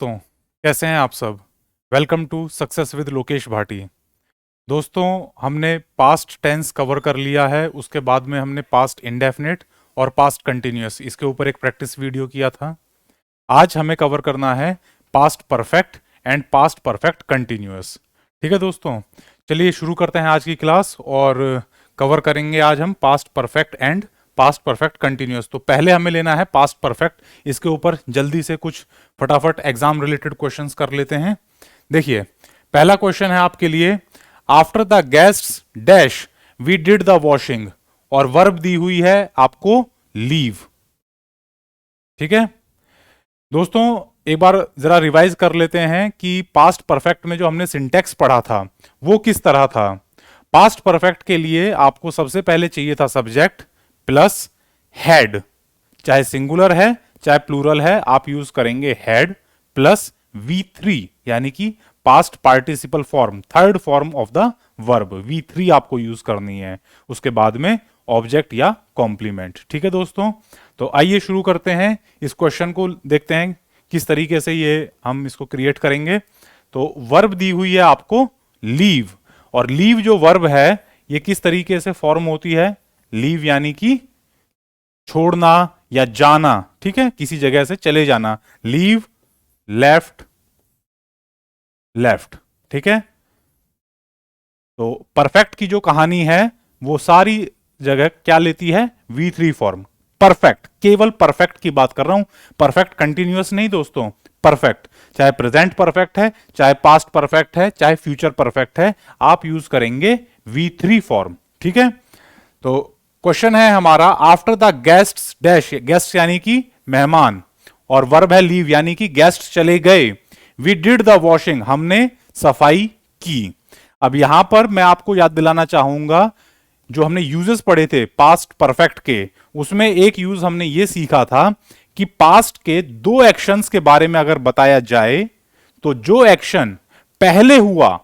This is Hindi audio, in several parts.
दोस्तों, कैसे हैं आप सब। Welcome to success with Lokesh Bhati. दोस्तों, हमने पास्ट टेंस कवर कर लिया है। उसके बाद में हमने पास्ट इंडेफिनिट और पास्ट कंटिन्यूअस, इसके ऊपर एक प्रैक्टिस वीडियो किया था। आज हमें कवर करना है past perfect and past perfect continuous. ठीक है दोस्तों, चलिए शुरू करते हैं आज की क्लास और कवर करेंगे आज हम past perfect and past perfect continuous. तो पहले हमें लेना है पास्ट परफेक्ट। इसके ऊपर जल्दी से कुछ फटाफट एग्जाम रिलेटेड क्वेश्चंस कर लेते हैं। देखिए, पहला क्वेश्चन है आपके लिए, after the guests dash we did the washing, और वर्ब दी हुई है आपको लीव। ठीक है दोस्तों, एक बार जरा रिवाइज कर लेते हैं कि पास्ट परफेक्ट में जो हमने सिंटेक्स पढ़ा था वो किस तरह था। पास्ट परफेक्ट के लिए आपको सबसे पहले चाहिए था सब्जेक्ट प्लस हेड, चाहे सिंगुलर है चाहे प्लूरल है, आप यूज करेंगे हेड प्लस V3, यानी कि past participle form, third form of the verb, V3 आपको यूज करनी है। उसके बाद में ऑब्जेक्ट या कॉम्प्लीमेंट। ठीक है दोस्तों, तो आइए शुरू करते हैं। इस क्वेश्चन को देखते हैं किस तरीके से ये हम इसको क्रिएट करेंगे। तो वर्ब दी हुई है आपको लीव, और लीव जो वर्ब है ये किस तरीके से फॉर्म होती है। लीव यानी कि छोड़ना या जाना, ठीक है, किसी जगह से चले जाना। Leave, left, left. ठीक है, तो परफेक्ट की जो कहानी है वो सारी जगह क्या लेती है, V3 फॉर्म। परफेक्ट, केवल परफेक्ट की बात कर रहा हूं, परफेक्ट कंटिन्यूअस नहीं दोस्तों, परफेक्ट। चाहे प्रेजेंट परफेक्ट है, चाहे पास्ट परफेक्ट है, चाहे फ्यूचर परफेक्ट है, आप यूज करेंगे V3 फॉर्म। ठीक है, तो क्वेश्चन है हमारा, after the guests dash, guest यानी कि मेहमान, और वर्ब है लीव यानी कि गेस्ट चले गए। वी डिड द वॉशिंग, हमने सफाई की। अब यहां पर मैं आपको याद दिलाना चाहूंगा, जो हमने यूजेस पढ़े थे पास्ट परफेक्ट के, उसमें एक यूज हमने ये सीखा था कि पास्ट के दो एक्शंस के बारे में अगर बताया जाए तो जो एक्शन पहले हुआ,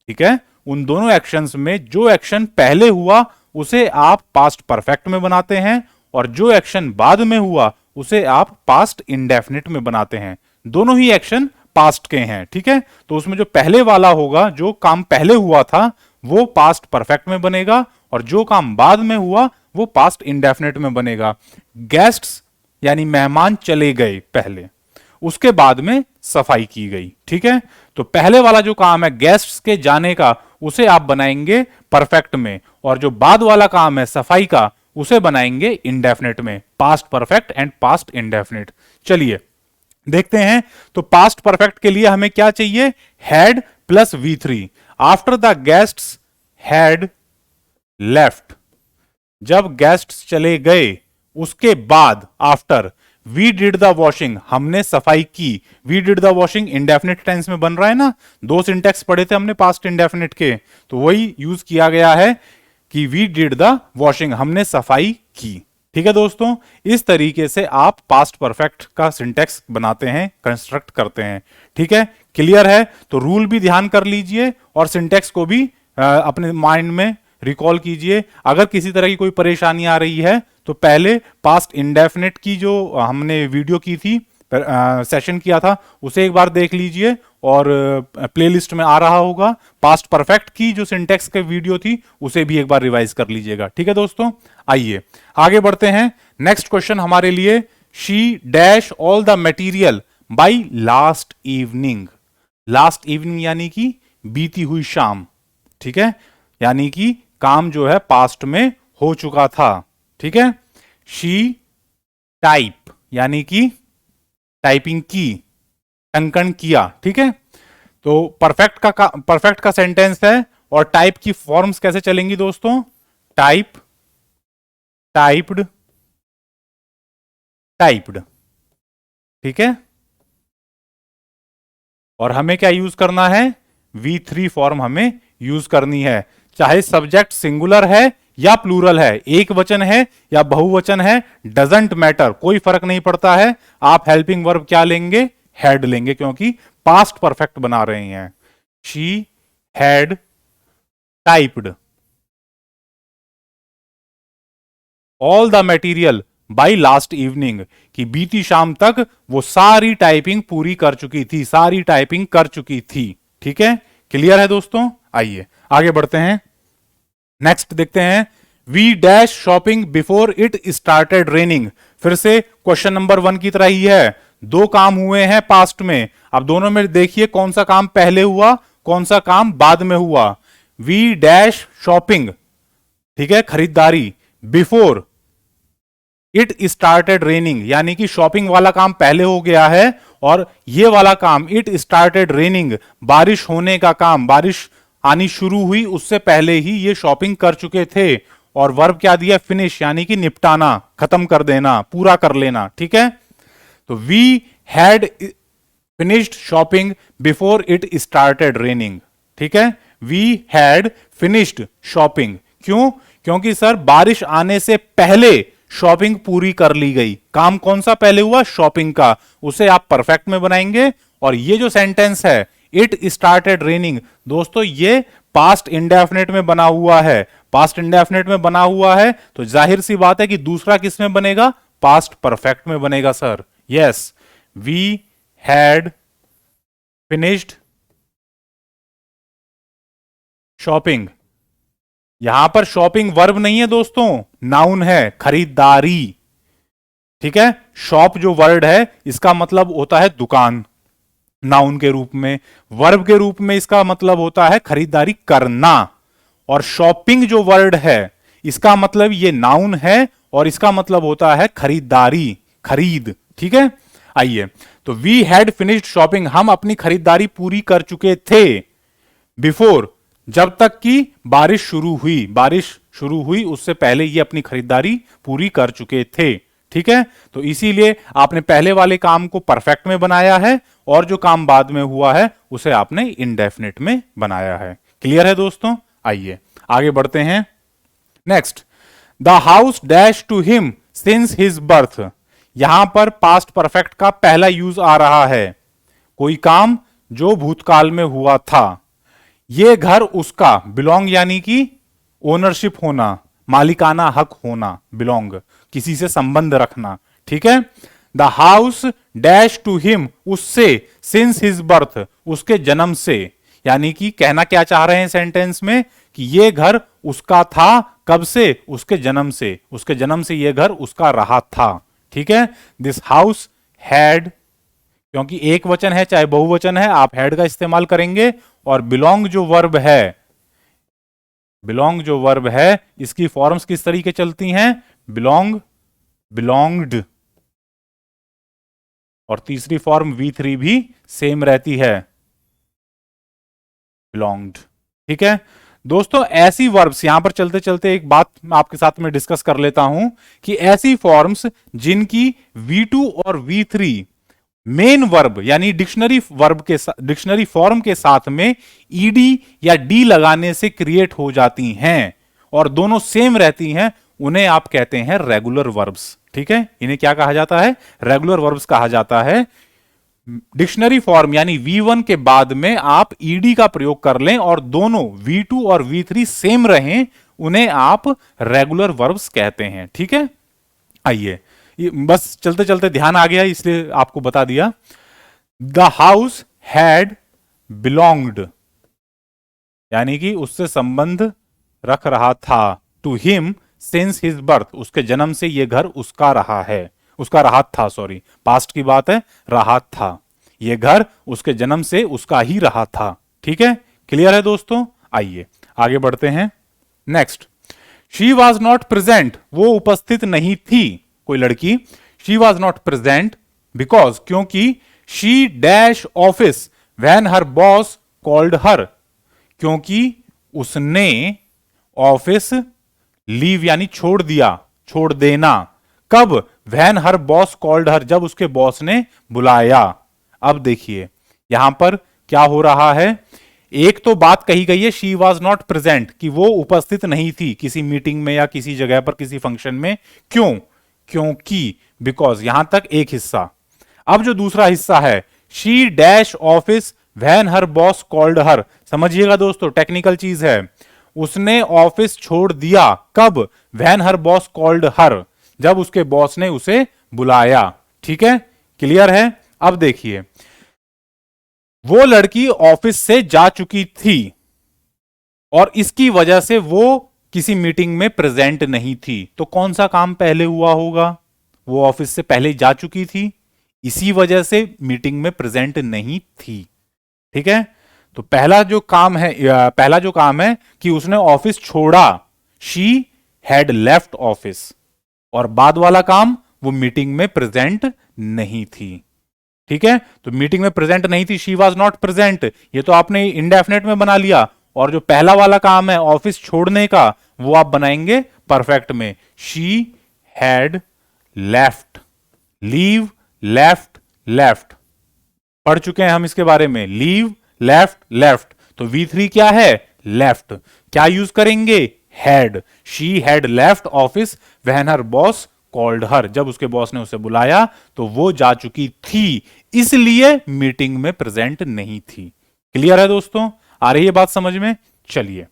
ठीक है, उन दोनों एक्शंस में जो एक्शन पहले हुआ उसे आप पास्ट परफेक्ट में बनाते हैं, और जो एक्शन बाद में हुआ उसे आप पास्ट इंडेफिनिट में बनाते हैं। दोनों ही एक्शन पास्ट के हैं। ठीक है, तो उसमें जो पहले वाला होगा, जो काम पहले हुआ था, वो पास्ट परफेक्ट में बनेगा, और जो काम बाद में हुआ वो पास्ट इंडेफिनिट में बनेगा। गेस्ट्स यानी मेहमान चले गए पहले, उसके बाद में सफाई की गई। ठीक है, तो पहले वाला जो काम है गेस्ट्स के जाने का, उसे आप बनाएंगे परफेक्ट में, और जो बाद वाला काम है सफाई का, उसे बनाएंगे इंडेफिनिट में। Past perfect and past indefinite. चलिए देखते हैं। तो पास्ट परफेक्ट के लिए हमें क्या चाहिए, had plus V3। After the guests had left, जब गेस्ट्स चले गए उसके बाद, after we did the washing, हमने सफाई की। We did the washing indefinite tense में बन रहा है ना, दो सिंटेक्स पढ़े थे हमने पास्ट इंडेफिनिट के, तो वही यूज किया गया है कि वी डिड द वॉशिंग, हमने सफाई की। ठीक है दोस्तों, इस तरीके से आप पास्ट परफेक्ट का सिंटेक्स बनाते हैं, कंस्ट्रक्ट करते हैं। ठीक है, क्लियर है। तो रूल भी ध्यान कर लीजिए और सिंटेक्स को भी अपने माइंड में रिकॉल कीजिए। अगर किसी तरह की कोई परेशानी आ रही है तो पहले पास्ट इंडेफिनिट की जो हमने वीडियो की थी, सेशन किया था, उसे एक बार देख लीजिए, और प्लेलिस्ट में आ रहा होगा। पास्ट परफेक्ट की जो सिंटेक्स के वीडियो थी उसे भी एक बार रिवाइज कर लीजिएगा। ठीक है दोस्तों, आइए आगे बढ़ते हैं। नेक्स्ट क्वेश्चन हमारे लिए, she dash all the material by last evening. Last evening यानी कि बीती हुई शाम। ठीक है, यानी कि काम जो है पास्ट में हो चुका था। ठीक है, शी टाइप यानी कि टाइपिंग की, टंकन किया। ठीक है, तो परफेक्ट का सेंटेंस है, और टाइप की फॉर्म्स कैसे चलेंगी दोस्तों, टाइप, टाइप्ड, टाइप्ड। ठीक है, और हमें क्या यूज करना है, V3 फॉर्म हमें यूज करनी है। चाहे सब्जेक्ट सिंगुलर है या प्लूरल है, एक वचन है या बहुवचन है, डजंट मैटर, कोई फर्क नहीं पड़ता है। आप हेल्पिंग वर्ब क्या लेंगे, हैड लेंगे, क्योंकि पास्ट परफेक्ट बना रहे हैं। She had typed all the material by last evening, कि बीती शाम तक वो सारी टाइपिंग पूरी कर चुकी थी, सारी टाइपिंग कर चुकी थी। ठीक है, क्लियर है दोस्तों? आइए आगे बढ़ते हैं। नेक्स्ट देखते हैं, we dash shopping before it started raining. फिर से क्वेश्चन नंबर 1 की तरह ही है, दो काम हुए हैं पास्ट में, अब दोनों में देखिए कौन सा काम पहले हुआ, कौन सा काम बाद में हुआ। वी डैश शॉपिंग, ठीक है, खरीदारी, बिफोर इट स्टार्टेड रेनिंग, यानी कि शॉपिंग वाला काम पहले हो गया है, और ये वाला काम इट स्टार्टेड रेनिंग, बारिश होने का काम, बारिश आनी शुरू हुई उससे पहले ही ये शॉपिंग कर चुके थे। और वर्ब क्या दिया? फिनिश, यानी कि निपटाना, खत्म कर देना, पूरा कर लेना। ठीक है, तो we had finished shopping before it started raining. ठीक है, वी हैड फिनिश्ड शॉपिंग। क्यों? क्योंकि सर बारिश आने से पहले शॉपिंग पूरी कर ली गई। काम कौन सा पहले हुआ? शॉपिंग का। उसे आप परफेक्ट में बनाएंगे। और ये जो सेंटेंस है इट स्टार्टेड रेनिंग, दोस्तों ये पास्ट इंडेफिनिट में बना हुआ है। पास्ट इंडेफिनिट में बना हुआ है तो जाहिर सी बात है कि दूसरा किस में बनेगा? पास्ट परफेक्ट में बनेगा sir. Yes, we had finished shopping. यहां पर शॉपिंग वर्ब नहीं है दोस्तों, नाउन है, खरीदारी। ठीक है, शॉप जो वर्ड है इसका मतलब होता है दुकान, नाउन के रूप में। वर्ब के रूप में इसका मतलब होता है खरीदारी करना। और शॉपिंग जो वर्ड है इसका मतलब ये नाउन है और इसका मतलब होता है खरीदारी, खरीद। ठीक है, आइए, तो वी हैड फिनिश्ड शॉपिंग, हम अपनी खरीदारी पूरी कर चुके थे। बिफोर, जब तक कि बारिश शुरू हुई, बारिश शुरू हुई उससे पहले ये अपनी खरीदारी पूरी कर चुके थे। ठीक है, तो इसीलिए आपने पहले वाले काम को परफेक्ट में बनाया है और जो काम बाद में हुआ है उसे आपने इंडेफिनिट में बनाया है। क्लियर है दोस्तों? आइए आगे बढ़ते हैं। Next, the house dash to him since his birth. यहां पर पास्ट परफेक्ट का पहला यूज आ रहा है, कोई काम जो भूतकाल में हुआ था। ये घर उसका, बिलोंग यानी कि ओनरशिप होना, मालिकाना हक होना, बिलोंग, किसी से संबंध रखना। ठीक है, the house dash to him, उससे, सिंस हिज बर्थ, उसके जन्म से, यानी कि कहना क्या चाह रहे हैं सेंटेंस में कि ये घर उसका था, कब से? उसके जन्म से, उसके जन्म से ये घर उसका रहा था। ठीक है, दिस हाउस हैड, क्योंकि एक वचन है चाहे बहुवचन है आप हैड का इस्तेमाल करेंगे। और बिलोंग जो वर्ब है, बिलोंग जो वर्ब है इसकी फॉर्म्स किस तरीके चलती हैं? बिलोंग, बिलोंग्ड, और तीसरी फॉर्म V3 भी सेम रहती है, बिलोंग्ड। ठीक है दोस्तों, ऐसी वर्ब्स, यहां पर चलते चलते एक बात आपके साथ में डिस्कस कर लेता हूं कि ऐसी फॉर्म्स जिनकी V2 और V3 मेन वर्ब यानी डिक्शनरी वर्ब के डिक्शनरी फॉर्म के साथ में ईडी या डी लगाने से क्रिएट हो जाती हैं और दोनों सेम रहती हैं, उन्हें आप कहते हैं रेगुलर वर्ब्स। ठीक है, इन्हें क्या कहा जाता है? रेगुलर वर्ब्स कहा जाता है। डिक्शनरी फॉर्म यानी V1 के बाद में आप ईडी का प्रयोग कर लें और दोनों V2 और V3 सेम रहें, उन्हें आप रेगुलर वर्ब्स कहते हैं। ठीक है, आइए, बस चलते चलते ध्यान आ गया इसलिए आपको बता दिया। द हाउस हैड बिलोंग्ड, यानी कि उससे संबंध रख रहा था, to him since his birth, उसके जन्म से यह घर उसका रहा है, उसका रहा था, सॉरी पास्ट की बात है, रहा था, यह घर उसके जन्म से उसका ही रहा था। ठीक है, क्लियर है दोस्तों? आइए आगे बढ़ते हैं। Next, she was not present, वो उपस्थित नहीं थी, कोई लड़की। She was not present because, क्योंकि, she dash office when her boss called her, क्योंकि उसने ऑफिस लीव यानी छोड़ दिया, छोड़ देना, कब? व्हेन हर बॉस कॉल्ड हर, जब उसके बॉस ने बुलाया। अब देखिए यहां पर क्या हो रहा है, एक तो बात कही गई है शी वॉज नॉट प्रेजेंट, कि वो उपस्थित नहीं थी किसी मीटिंग में या किसी जगह पर किसी फंक्शन में। क्यों? क्योंकि, बिकॉज, यहां तक एक हिस्सा। अब जो दूसरा हिस्सा है, she dash office when her boss called हर, समझिएगा दोस्तों टेक्निकल चीज है, उसने ऑफिस छोड़ दिया, कब? व्हेन हर बॉस कॉल्ड हर, जब उसके बॉस ने उसे बुलाया। ठीक है, क्लियर है? अब देखिए, वो लड़की ऑफिस से जा चुकी थी और इसकी वजह से वो किसी मीटिंग में प्रेजेंट नहीं थी। तो कौन सा काम पहले हुआ होगा? वो ऑफिस से पहले जा चुकी थी, इसी वजह से मीटिंग में प्रेजेंट नहीं थी। ठीक है, तो पहला जो काम है कि उसने ऑफिस छोड़ा, शी हैड लेफ्ट ऑफिस। और बाद वाला काम, वो मीटिंग में प्रेजेंट नहीं थी। ठीक है, तो मीटिंग में प्रेजेंट नहीं थी, शी वॉज नॉट प्रेजेंट, ये तो आपने इंडेफिनेट में बना लिया। और जो पहला वाला काम है ऑफिस छोड़ने का, वो आप बनाएंगे परफेक्ट में, she had left. Leave, left, left पढ़ चुके हैं हम इसके बारे में। लीव, लेफ्ट, लेफ्ट, तो V3 क्या है? लेफ्ट। क्या यूज करेंगे? Had. She had left office when her boss called हर। जब उसके बॉस ने उसे बुलाया तो वो जा चुकी थी, इसलिए मीटिंग में प्रेजेंट नहीं थी। क्लियर है दोस्तों? आ रही है बात समझ में? चलिए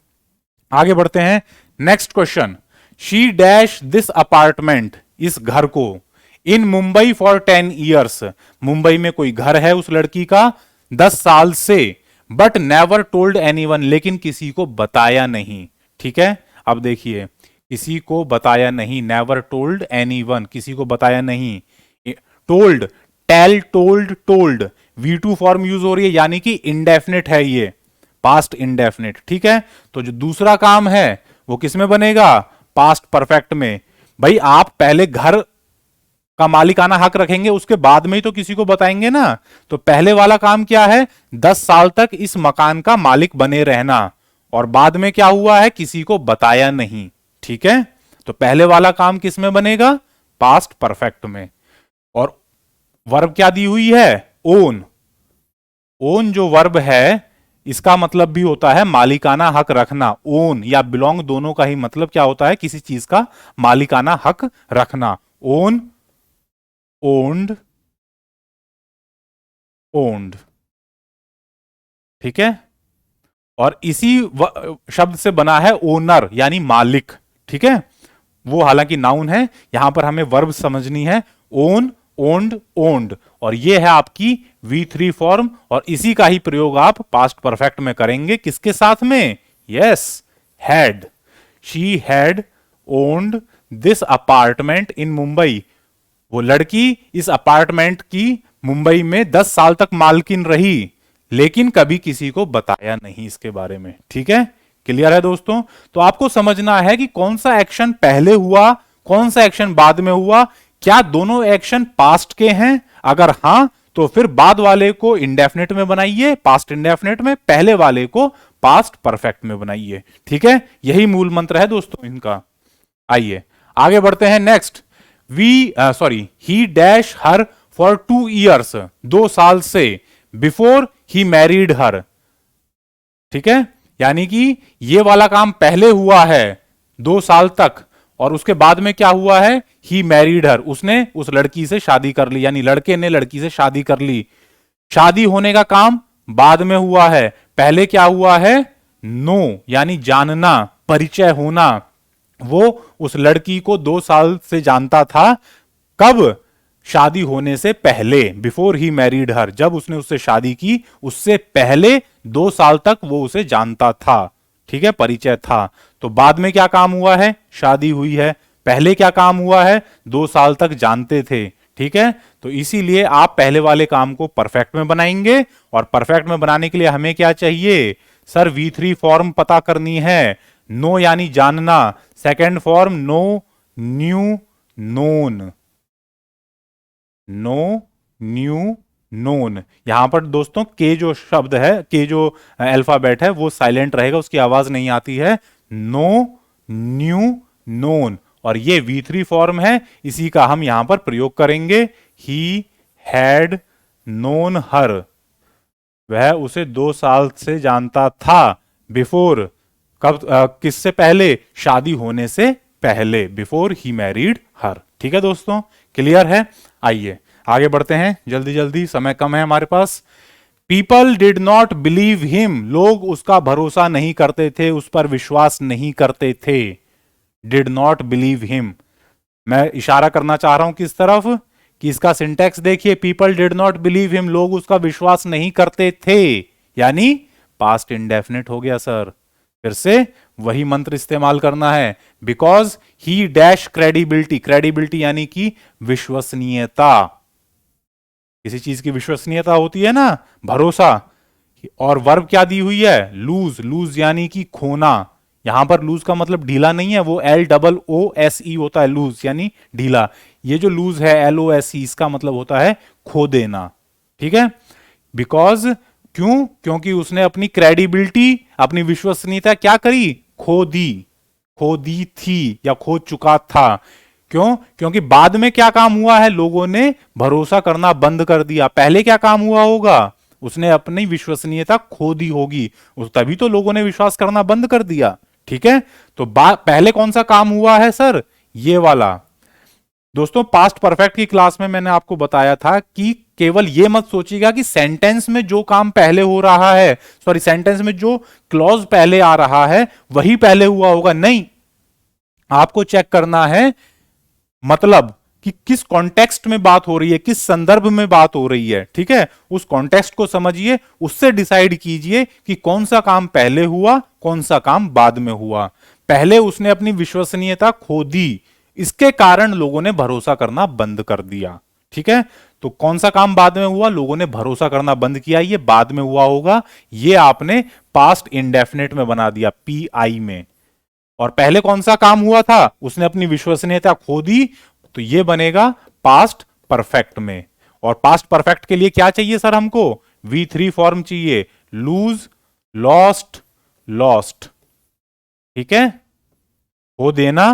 आगे बढ़ते हैं। Next question, she dash this apartment, इस घर को, इन मुंबई फॉर 10 ईयर्स, मुंबई में कोई घर है उस लड़की का 10 साल से, बट नेवर टोल्ड एनीवन, लेकिन किसी को बताया नहीं। ठीक है, अब देखिए, किसी को बताया नहीं, नेवर टोल्ड एनीवन, किसी को बताया नहीं। Told, tell, told, told, V2 form use हो रही है, यानी कि इंडेफिनिट है ये, पास्ट इंडेफिनिट। ठीक है, तो जो दूसरा काम है वो किस में बनेगा? पास्ट परफेक्ट में। भाई आप पहले घर का मालिकाना हक रखेंगे, उसके बाद में ही तो किसी को बताएंगे ना। तो पहले वाला काम क्या है? 10 साल तक इस मकान का मालिक बने रहना, और बाद में क्या हुआ है? किसी को बताया नहीं। ठीक है, तो पहले वाला काम किस में बनेगा? पास्ट परफेक्ट में। और वर्ब क्या दी हुई है? ओन। ओन जो वर्ब है, इसका मतलब भी होता है मालिकाना हक रखना। ओन या बिलोंग दोनों का ही मतलब क्या होता है? किसी चीज का मालिकाना हक रखना। Own, owned, owned. ठीक है, और इसी शब्द से बना है ओनर, यानी मालिक। ठीक है, वो हालांकि नाउन है, यहां पर हमें वर्ब समझनी है। ओन, ओन्ड, ओन्ड, और ये है आपकी V3 फॉर्म, और इसी का ही प्रयोग आप पास्ट परफेक्ट में करेंगे। किसके साथ में? Yes, had. She had owned this apartment in Mumbai, वो लड़की इस अपार्टमेंट की मुंबई में 10 साल तक मालकिन रही, लेकिन कभी किसी को बताया नहीं इसके बारे में। ठीक है, क्लियर है दोस्तों? तो आपको समझना है कि कौन सा एक्शन पहले हुआ, कौन सा एक्शन बाद में हुआ। क्या दोनों एक्शन पास्ट के हैं? अगर हां, तो फिर बाद वाले को इंडेफिनिट में बनाइए, पास्ट इंडेफिनिट में, पहले वाले को पास्ट परफेक्ट में बनाइए। ठीक है, यही मूल मंत्र है दोस्तों इनका। आइए आगे बढ़ते हैं। Next, he dash her for 2 years, 2 साल से, बिफोर ही मैरिड हर। ठीक है, यानी कि ये वाला काम पहले हुआ है 2 साल तक, और उसके बाद में क्या हुआ है? ही मैरिड हर, उसने उस लड़की से शादी कर ली, यानी लड़के ने लड़की से शादी कर ली। शादी होने का काम बाद में हुआ है, पहले क्या हुआ है? नो, यानी जानना, परिचय होना। वो उस लड़की को 2 साल से जानता था, कब? शादी होने से पहले, बिफोर ही मैरिड हर, जब उसने उससे शादी की उससे पहले 2 साल तक वो उसे जानता था। ठीक है, परिचय था। तो बाद में क्या काम हुआ है? शादी हुई है। पहले क्या काम हुआ है? 2 साल तक जानते थे। ठीक है, तो इसीलिए आप पहले वाले काम को परफेक्ट में बनाएंगे, और परफेक्ट में बनाने के लिए हमें क्या चाहिए? सर V3 फॉर्म पता करनी है। नो यानी जानना, second form know, knew, known. Know, knew, known. यहां पर दोस्तों के जो शब्द है, के जो अल्फाबेट है, वो साइलेंट रहेगा, उसकी आवाज नहीं आती है। नो, न्यू, नोन, और ये V3 फॉर्म है, इसी का हम यहां पर प्रयोग करेंगे। ही हैड नोन हर, वह उसे 2 साल से जानता था। बिफोर, कब? किससे पहले? शादी होने से पहले, बिफोर ही मैरिड हर। ठीक है दोस्तों, क्लियर है? आइए आगे बढ़ते हैं, जल्दी जल्दी, समय कम है हमारे पास। People did not believe him, लोग उसका भरोसा नहीं करते थे, उस पर विश्वास नहीं करते थे। डिड नॉट बिलीव हिम, मैं इशारा करना चाह रहा हूं किस तरफ, कि इसका सिंटेक्स देखिए, people did not believe him, लोग उसका विश्वास नहीं करते थे, यानी पास्ट इंडेफिनिट हो गया सर। फिर से वही मंत्र इस्तेमाल करना है, because he dash credibility, credibility यानी कि विश्वसनीयता, किसी चीज की विश्वसनीयता होती है ना, भरोसा। और वर्ब क्या दी हुई है, लूज, लूज यानी कि खोना। यहां पर लूज का मतलब ढीला नहीं है, वो LOOSE होता है, लूज यानी ढीला। ये जो लूज है LOSE, इसका मतलब होता है खो देना, ठीक है। बिकॉज, क्यों, क्योंकि उसने अपनी क्रेडिबिलिटी, अपनी विश्वसनीयता क्या करी, खो दी, खो दी थी या खो चुका था। क्यों, क्योंकि बाद में क्या काम हुआ है, लोगों ने भरोसा करना बंद कर दिया। पहले क्या काम हुआ होगा, उसने अपनी विश्वसनीयता खो दी होगी, तभी तो लोगों ने विश्वास करना बंद कर दिया, ठीक है। तो पहले कौन सा काम हुआ है सर, ये वाला। दोस्तों पास्ट परफेक्ट की क्लास में मैंने आपको बताया था कि केवल ये मत सोचिएगा कि सेंटेंस में जो काम पहले हो रहा है, सॉरी सेंटेंस में जो क्लॉज पहले आ रहा है वही पहले हुआ होगा, नहीं। आपको चेक करना है मतलब कि किस कॉन्टेक्स्ट में बात हो रही है, किस संदर्भ में बात हो रही है, ठीक है। उस कॉन्टेक्स्ट को समझिए, उससे डिसाइड कीजिए कि कौन सा काम पहले हुआ, कौन सा काम बाद में हुआ। पहले उसने अपनी विश्वसनीयता खो दी, इसके कारण लोगों ने भरोसा करना बंद कर दिया, ठीक है। तो कौन सा काम बाद में हुआ, लोगों ने भरोसा करना बंद किया, ये बाद में हुआ होगा, ये आपने पास्ट इंडेफिनिट में बना दिया, PI में। और पहले कौन सा काम हुआ था, उसने अपनी विश्वसनीयता खो दी, तो ये बनेगा पास्ट परफेक्ट में। और पास्ट परफेक्ट के लिए क्या चाहिए सर हमको, V3 फॉर्म चाहिए, लूज, लॉस्ट, लॉस्ट, ठीक है। खो देना,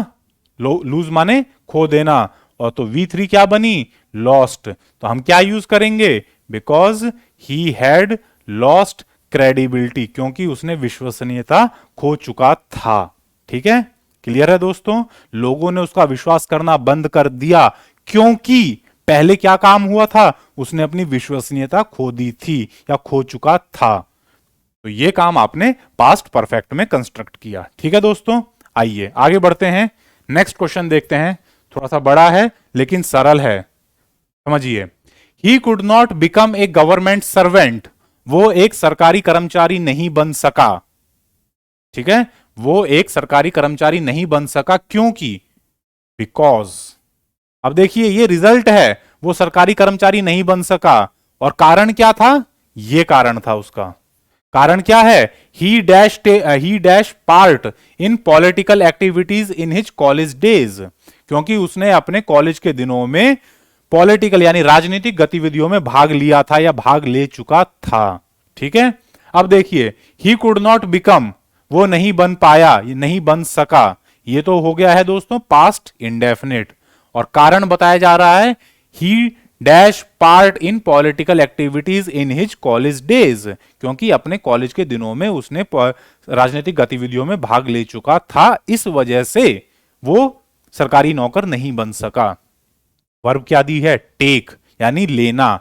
लूज माने खो देना, और तो V3 क्या बनी, लॉस्ट। तो हम क्या यूज करेंगे, because he had lost credibility, क्योंकि उसने विश्वसनीयता खो चुका था, ठीक है। क्लियर है दोस्तों, लोगों ने उसका विश्वास करना बंद कर दिया, क्योंकि पहले क्या काम हुआ था, उसने अपनी विश्वसनीयता खो दी थी या खो चुका था। तो ये काम आपने पास्ट परफेक्ट में कंस्ट्रक्ट किया, ठीक है दोस्तों। आइए आगे बढ़ते हैं, नेक्स्ट क्वेश्चन देखते हैं, थोड़ा सा बड़ा है लेकिन सरल है, समझिए। He could not become a government servant, वो एक सरकारी कर्मचारी नहीं बन सका, ठीक है। वो एक सरकारी कर्मचारी नहीं बन सका क्योंकि, बिकॉज, अब देखिए ये रिजल्ट है, वो सरकारी कर्मचारी नहीं बन सका, और कारण क्या था, ये कारण था उसका। कारण क्या है, ही dash part in political activities in his college days, क्योंकि उसने अपने कॉलेज के दिनों में पॉलिटिकल यानी राजनीतिक गतिविधियों में भाग लिया था या भाग ले चुका था, ठीक है। अब देखिए, ही कुड नॉट बिकम, वो नहीं बन पाया, नहीं बन सका, ये तो हो गया है दोस्तों पास्ट इंडेफिनिट। और कारण बताया जा रहा है, ही dash part in political activities in his college days, क्योंकि अपने कॉलेज के दिनों में उसने राजनीतिक गतिविधियों में भाग ले चुका था, इस वजह से वो सरकारी नौकर नहीं बन सका। वर्ब क्या दी है, टेक यानी लेना।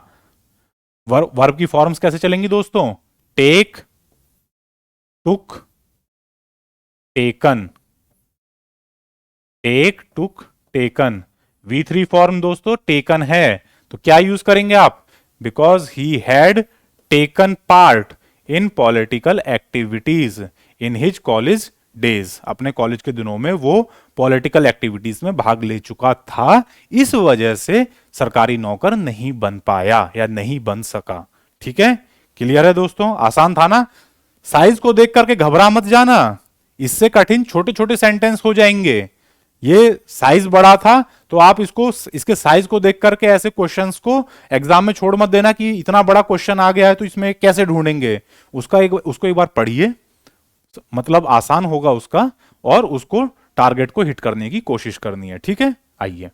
वर्ब की फॉर्म्स कैसे चलेंगी दोस्तों, टेक, टुक, टेकन, टेक, टुक, टेकन। V3 फॉर्म दोस्तों टेकन है, तो क्या यूज करेंगे आप, because he had taken part in political activities in his college days, अपने कॉलेज के दिनों में वो पॉलिटिकल एक्टिविटीज में भाग ले चुका था, इस वजह से सरकारी नौकर नहीं बन पाया या नहीं बन सका, ठीक है। क्लियर है दोस्तों, आसान था ना। साइज को देख करके घबरा मत जाना, इससे कठिन छोटे छोटे सेंटेंस हो जाएंगे। ये साइज बड़ा था तो आप इसको, इसके साइज को देख करके ऐसे क्वेश्चंस को एग्जाम में छोड़ मत देना कि इतना बड़ा क्वेश्चन आ गया है तो इसमें कैसे ढूंढेंगे। उसको एक बार पढ़िए, मतलब आसान होगा उसका, और उसको टारगेट को हिट करने की कोशिश करनी है, ठीक है। आइए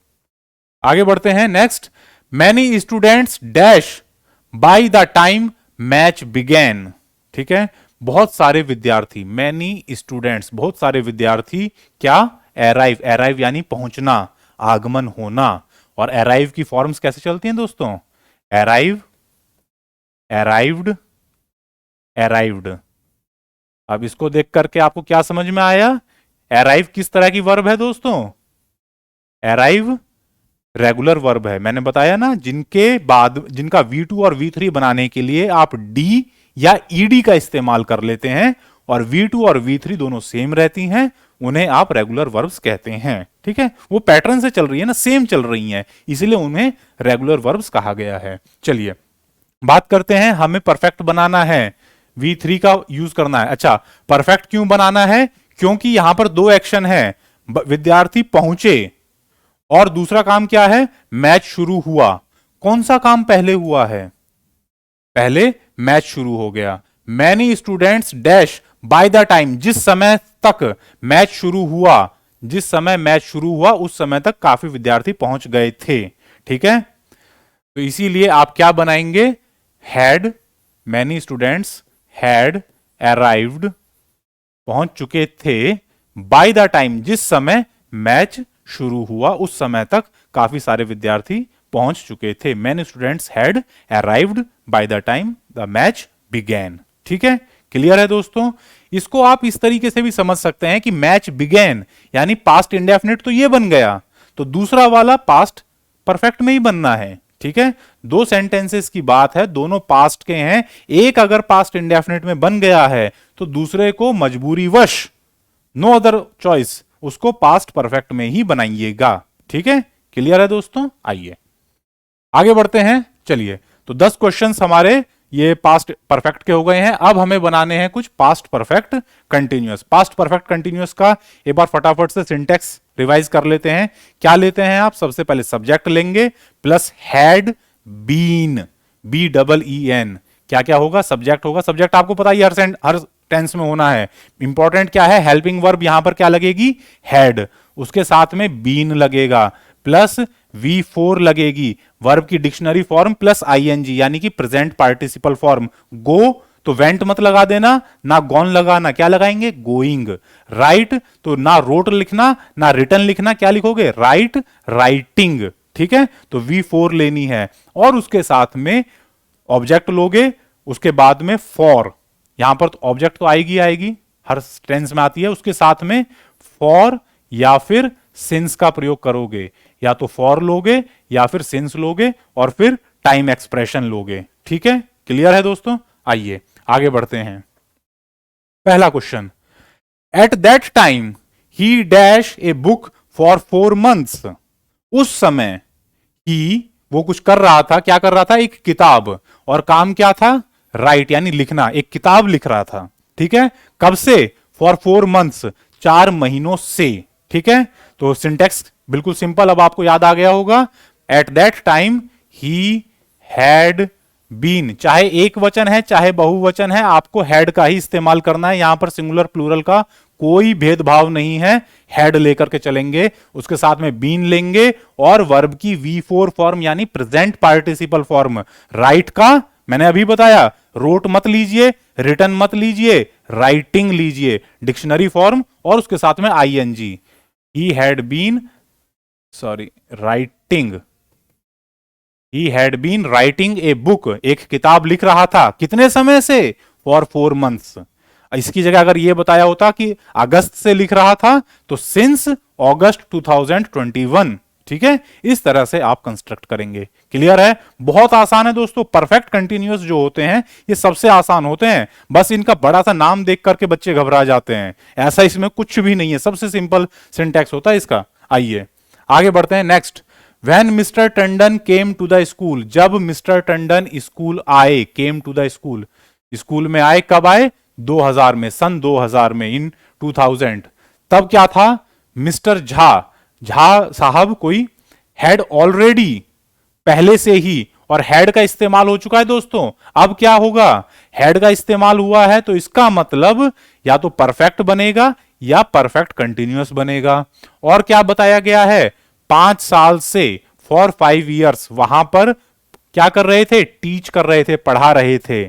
आगे बढ़ते हैं, next. Many students dash by the time match begin, ठीक है। बहुत सारे विद्यार्थी, मैनी स्टूडेंट्स, बहुत सारे विद्यार्थी क्या, अराइव, अराइव यानी पहुंचना, आगमन होना। और अराइव की फॉर्म्स कैसे चलती हैं दोस्तों, अराइव, अराइव्ड, अराइव्ड। अब इसको देख करके आपको क्या समझ में आया, अराइव किस तरह की वर्ब है दोस्तों, अराइव रेगुलर वर्ब है, मैंने बताया ना, जिनके बाद जिनका V2 और V3 बनाने के लिए आप डी या ईडी का इस्तेमाल कर लेते हैं और V2 और V3 दोनों सेम रहती हैं, उन्हें आप रेगुलर वर्ब्स कहते हैं। ठीक है, वो पैटर्न से चल रही है ना, सेम चल रही हैं, इसीलिए उन्हें रेगुलर वर्ब्स कहा गया है। चलिए बात करते हैं, हमें परफेक्ट बनाना है, V3 का यूज करना है। अच्छा, परफेक्ट क्यों बनाना है? क्योंकि यहां पर दो एक्शन है, विद्यार्थी पहुंचे और दूसरा काम क्या है, मैच शुरू हुआ। कौन सा काम पहले हुआ है? पहले मैच शुरू हो गया। Many students dash by the time, जिस समय तक मैच शुरू हुआ, जिस समय मैच शुरू हुआ उस समय तक काफी विद्यार्थी पहुंच गए थे। ठीक है, तो इसीलिए आप क्या बनाएंगे, had, many students had arrived, पहुंच चुके थे, बाय द टाइम, जिस समय मैच शुरू हुआ उस समय तक काफी सारे विद्यार्थी पहुंच चुके थे। Many students had arrived bye the time the match began. ठीक है, क्लियर है दोस्तों? इसको आप इस तरीके से भी समझ सकते हैं कि मैच बिगैन यानी पास्ट इंडेफिनिट तो ये बन गया, तो दूसरा वाला पास्ट परफेक्ट में ही बनना है। ठीक है, दो सेंटेंसेस की बात है, दोनों पास्ट के हैं, एक अगर पास्ट इंडेफिनिट में बन गया है तो दूसरे को मजबूरीवश, नो अदर चॉइस, उसको पास्ट परफेक्ट में ही बनाइएगा। ठीक है, क्लियर है दोस्तों? आइए आगे बढ़ते हैं। चलिए, तो 10 क्वेश्चंस हमारे ये पास्ट परफेक्ट के हो गए हैं। अब हमें बनाने हैं कुछ past perfect continuous. Past perfect continuous का एक बार फटाफट से सिंटेक्स रिवाइज कर लेते हैं। क्या लेते हैं आप? सबसे पहले सब्जेक्ट लेंगे प्लस हैड बीन, BEEN। क्या क्या होगा? सब्जेक्ट होगा। सब्जेक्ट आपको पता ही हर टेंस में होना है। इंपॉर्टेंट क्या है? हेल्पिंग वर्ब, यहां पर क्या लगेगी? हैड, उसके साथ में बीन लगेगा, प्लस V4 लगेगी, वर्ब की डिक्शनरी फॉर्म प्लस ING यानी कि प्रेजेंट पार्टिसिपल फॉर्म। गो तो वेंट मत लगा देना, ना गॉन लगाना, क्या लगाएंगे? गोइंग। राइट तो ना रोट लिखना ना रिटर्न लिखना, क्या लिखोगे? Right, writing. ठीक है, तो V4 लेनी है और उसके साथ में ऑब्जेक्ट लोगे, उसके बाद में फॉर, यहां पर तो ऑब्जेक्ट तो आएगी आएगी, हर टेंस में आती है, उसके साथ में फॉर या फिर सिंस का प्रयोग करोगे, या तो फॉर लोगे या फिर सिंस लोगे और फिर टाइम एक्सप्रेशन लोगे। ठीक है, क्लियर है दोस्तों? आइए आगे बढ़ते हैं। पहला question, eight that time he dash a book for 4 months। उस समय ही, वो कुछ कर रहा था, क्या कर रहा था? एक किताब, और काम क्या था? राइट यानी लिखना, एक किताब लिख रहा था। ठीक है, कब से? फॉर 4 months, 4 महीनों से। ठीक है, तो सिंटेक्स बिल्कुल सिंपल, अब आपको याद आ गया होगा। At that time he had been, चाहे एक वचन है चाहे बहुवचन है, आपको हैड का ही इस्तेमाल करना है। यहां पर सिंगुलर प्लूरल का कोई भेदभाव नहीं है, हैड लेकर के चलेंगे, उसके साथ में बीन लेंगे और वर्ब की V4 फॉर्म यानी प्रेजेंट पार्टिसिपल फॉर्म। राइट का मैंने अभी बताया, रोट मत लीजिए, रिटर्न मत लीजिए, राइटिंग लीजिए, डिक्शनरी फॉर्म और उसके साथ में ING। He had been, sorry, writing, he had been writing a book, एक किताब लिख रहा था, कितने समय से? For 4 months। इसकी जगह अगर यह बताया होता कि अगस्त से लिख रहा था तो सिंस अगस्त 2021। ठीक है, इस तरह से आप कंस्ट्रक्ट करेंगे। क्लियर है? बहुत आसान है दोस्तों। परफेक्ट कंटिन्यूअस जो होते हैं ये सबसे आसान होते हैं, बस इनका बड़ा सा नाम देख करके बच्चे घबरा जाते हैं, ऐसा इसमें कुछ भी नहीं है, सबसे सिंपल सिंटैक्स होता है इसका। आइए आगे बढ़ते हैं। Next, When mister Tandon came to the school, जब मिस्टर टंडन स्कूल आए, came to the school, school में आए, कब आए? 2000 में, सन 2000 में, इन 2000। तब क्या था? मिस्टर झा, झा साहब कोई हैड ऑलरेडी, पहले से ही, और हैड का इस्तेमाल हो चुका है दोस्तों। अब क्या होगा? हैड का इस्तेमाल हुआ है तो इसका मतलब या तो परफेक्ट बनेगा या परफेक्ट कंटिन्यूअस बनेगा। और क्या बताया गया है? 5 साल से, फॉर 5 years, वहां पर क्या कर रहे थे? टीच कर रहे थे, पढ़ा रहे थे।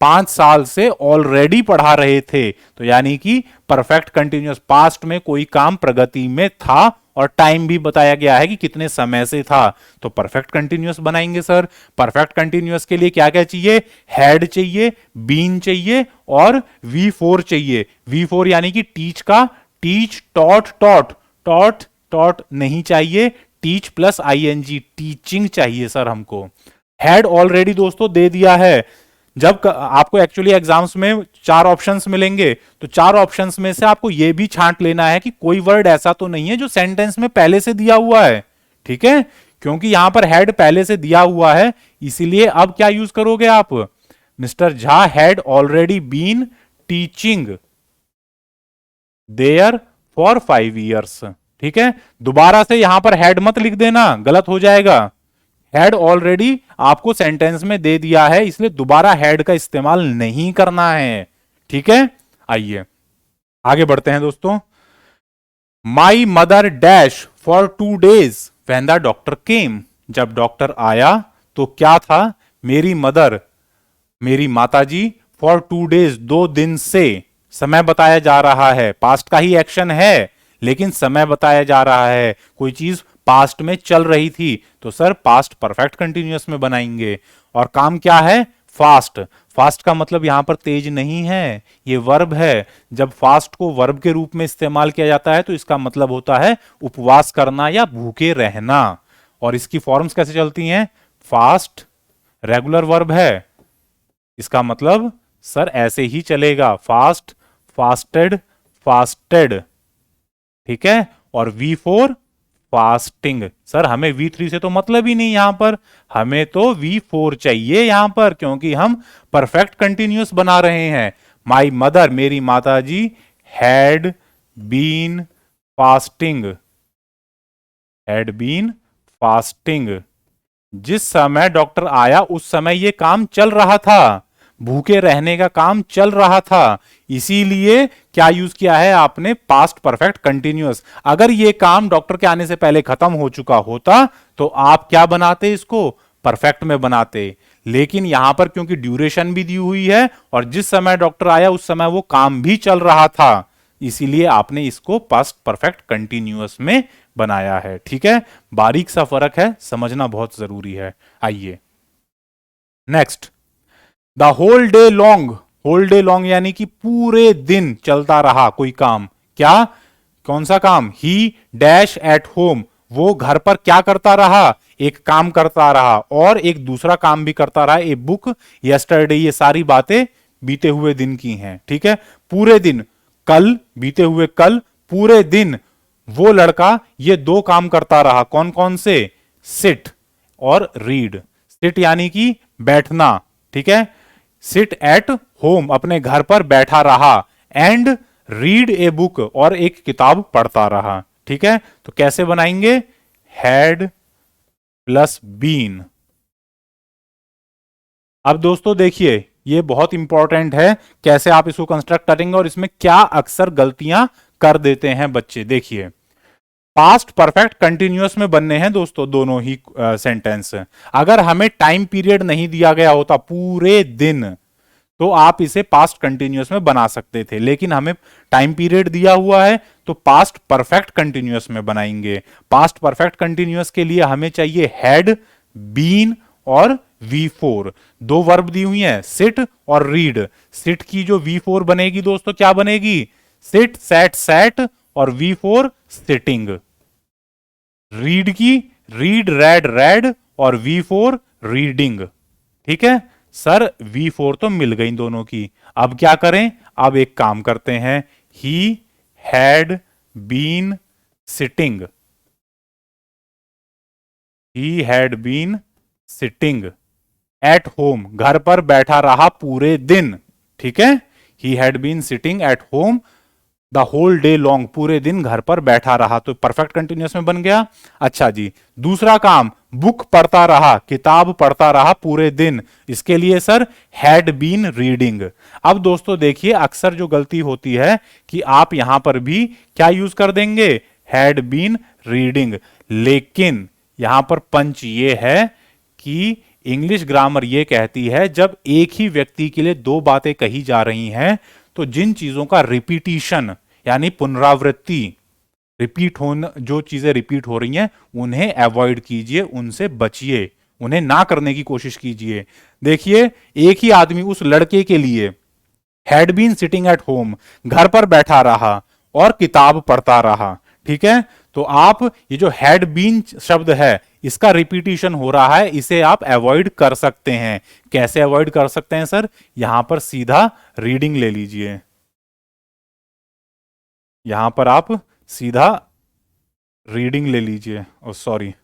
5 साल से ऑलरेडी पढ़ा रहे थे, तो यानी कि परफेक्ट कंटिन्यूअस, पास्ट में कोई काम प्रगति में था और टाइम भी बताया गया है कि कितने समय से था, तो परफेक्ट कंटिन्यूअस बनाएंगे सर। परफेक्ट कंटिन्यूअस के लिए क्या क्या चाहिए? हैड चाहिए, बीन चाहिए और V4 चाहिए। V4 यानी कि टीच का, teach, taught, taught, taught, taught नहीं चाहिए, टीच प्लस आईएनजी, टीचिंग चाहिए सर हमको। हैड ऑलरेडी दोस्तों दे दिया है। जब आपको एक्चुअली एग्जाम्स में 4 ऑप्शंस मिलेंगे, तो 4 ऑप्शंस में से आपको यह भी छांट लेना है कि कोई वर्ड ऐसा तो नहीं है जो सेंटेंस में पहले से दिया हुआ है, ठीक है। क्योंकि यहां पर हैड पहले से दिया हुआ है, इसीलिए अब क्या यूज करोगे आप, mister Jha had already been teaching there for 5 years, ठीक है। दोबारा से यहां पर हैड मत लिख देना, गलत हो जाएगा। हैड ऑलरेडी आपको सेंटेंस में दे दिया है, इसलिए दोबारा हैड का इस्तेमाल नहीं करना है, ठीक है। आइए आगे बढ़ते हैं दोस्तों। My mother dash for 2 days when the doctor केम, जब डॉक्टर आया तो क्या था, मेरी मदर, मेरी माताजी, फॉर 2 days 2 दिन से, समय बताया जा रहा है, पास्ट का ही एक्शन है लेकिन समय बताया जा रहा है, कोई चीज पास्ट में चल रही थी तो सर पास्ट परफेक्ट कंटिन्यूअस में बनाएंगे। और काम क्या है, फास्ट। फास्ट का मतलब यहां पर तेज नहीं है, ये वर्ब है। जब फास्ट को वर्ब के रूप में इस्तेमाल किया जाता है तो इसका मतलब होता है उपवास करना या भूखे रहना। और इसकी फॉर्म्स कैसे चलती हैं, फास्ट रेगुलर वर्ब है, इसका मतलब सर ऐसे ही चलेगा, फास्ट, फास्टेड, फास्टेड, ठीक है। और V4 फास्टिंग। सर हमें V3 से तो मतलब ही नहीं, यहां पर हमें तो V4 चाहिए यहां पर, क्योंकि हम परफेक्ट कंटिन्यूअस बना रहे हैं। माई मदर, मेरी माताजी, had been fasting, had been fasting. जिस समय डॉक्टर आया उस समय यह काम चल रहा था, भूखे रहने का काम चल रहा था, इसीलिए क्या यूज किया है आपने, पास्ट परफेक्ट कंटिन्यूअस। अगर यह काम डॉक्टर के आने से पहले खत्म हो चुका होता तो आप क्या बनाते, इसको परफेक्ट में बनाते। लेकिन यहां पर क्योंकि ड्यूरेशन भी दी हुई है और जिस समय डॉक्टर आया उस समय वो काम भी चल रहा था, इसीलिए आपने इसको पास्ट परफेक्ट कंटिन्यूअस में बनाया है, ठीक है। बारीक सा फर्क है, समझना बहुत जरूरी है। आइए next, the whole day long, whole day long यानी कि पूरे दिन चलता रहा कोई काम, क्या, कौन सा काम, ही डैश एट होम, वो घर पर क्या करता रहा, एक काम करता रहा और एक दूसरा काम भी करता रहा, ए बुक यस्टरडे। ये सारी बातें बीते हुए दिन की हैं, ठीक है। पूरे दिन, कल, बीते हुए कल, पूरे दिन वो लड़का ये 2 काम करता रहा, कौन कौन से, सिट और रीड। सिट यानी कि बैठना, ठीक है, सिट एट होम, अपने घर पर बैठा रहा, एंड रीड ए बुक, और एक किताब पढ़ता रहा, ठीक है। तो कैसे बनाएंगे, हैड प्लस बीन। अब दोस्तों देखिए ये बहुत इंपॉर्टेंट है, कैसे आप इसको कंस्ट्रक्ट करेंगे और इसमें क्या अक्सर गलतियां कर देते हैं बच्चे। देखिए पास्ट परफेक्ट कंटिन्यूअस में बनने हैं दोस्तों दोनों ही सेंटेंस। अगर हमें टाइम पीरियड नहीं दिया गया होता पूरे दिन तो आप इसे पास्ट कंटिन्यूअस में बना सकते थे, लेकिन हमें टाइम पीरियड दिया हुआ है तो पास्ट परफेक्ट कंटिन्यूअस में बनाएंगे। पास्ट परफेक्ट कंटिन्यूअस के लिए हमें चाहिए हैड, बीन और V4। 2 वर्ब दी हुई हैं, सिट और रीड। सिट की जो V4 बनेगी दोस्तों क्या बनेगी, सिट, सैट, सैट, और V4 सिटिंग। रीड की रीड, रेड, रेड, और V4 रीडिंग, ठीक है। सर V4 तो मिल गई दोनों की, अब क्या करें, अब एक काम करते हैं, he had been sitting, he had been sitting at home, घर पर बैठा रहा पूरे दिन, ठीक है। He had been sitting at home the whole day long, पूरे दिन घर पर बैठा रहा, तो परफेक्ट कंटिन्यूअस में बन गया। अच्छा जी, दूसरा काम, बुक पढ़ता रहा, किताब पढ़ता रहा पूरे दिन, इसके लिए सर हैड बीन रीडिंग। अब दोस्तों देखिए अक्सर जो गलती होती है कि आप यहां पर भी क्या यूज कर देंगे, हैड बीन रीडिंग, लेकिन यहां पर पंच ये है कि इंग्लिश ग्रामर ये कहती है जब एक ही व्यक्ति के लिए 2 बातें कही जा रही हैं तो जिन चीजों का रिपीटिशन यानी पुनरावृत्ति, रिपीट होना, जो चीजें रिपीट हो रही हैं उन्हें अवॉइड कीजिए, उनसे बचिए, उन्हें ना करने की कोशिश कीजिए। देखिए एक ही आदमी उस लड़के के लिए had been sitting at home, घर पर बैठा रहा और किताब पढ़ता रहा, ठीक है। तो आप ये जो हैड बीन शब्द है इसका रिपीटिशन हो रहा है, इसे आप अवॉइड कर सकते हैं। कैसे अवॉइड कर सकते हैं सर? यहां पर सीधा रीडिंग ले लीजिए, यहां पर आप सीधा रीडिंग ले लीजिए। Oh sorry,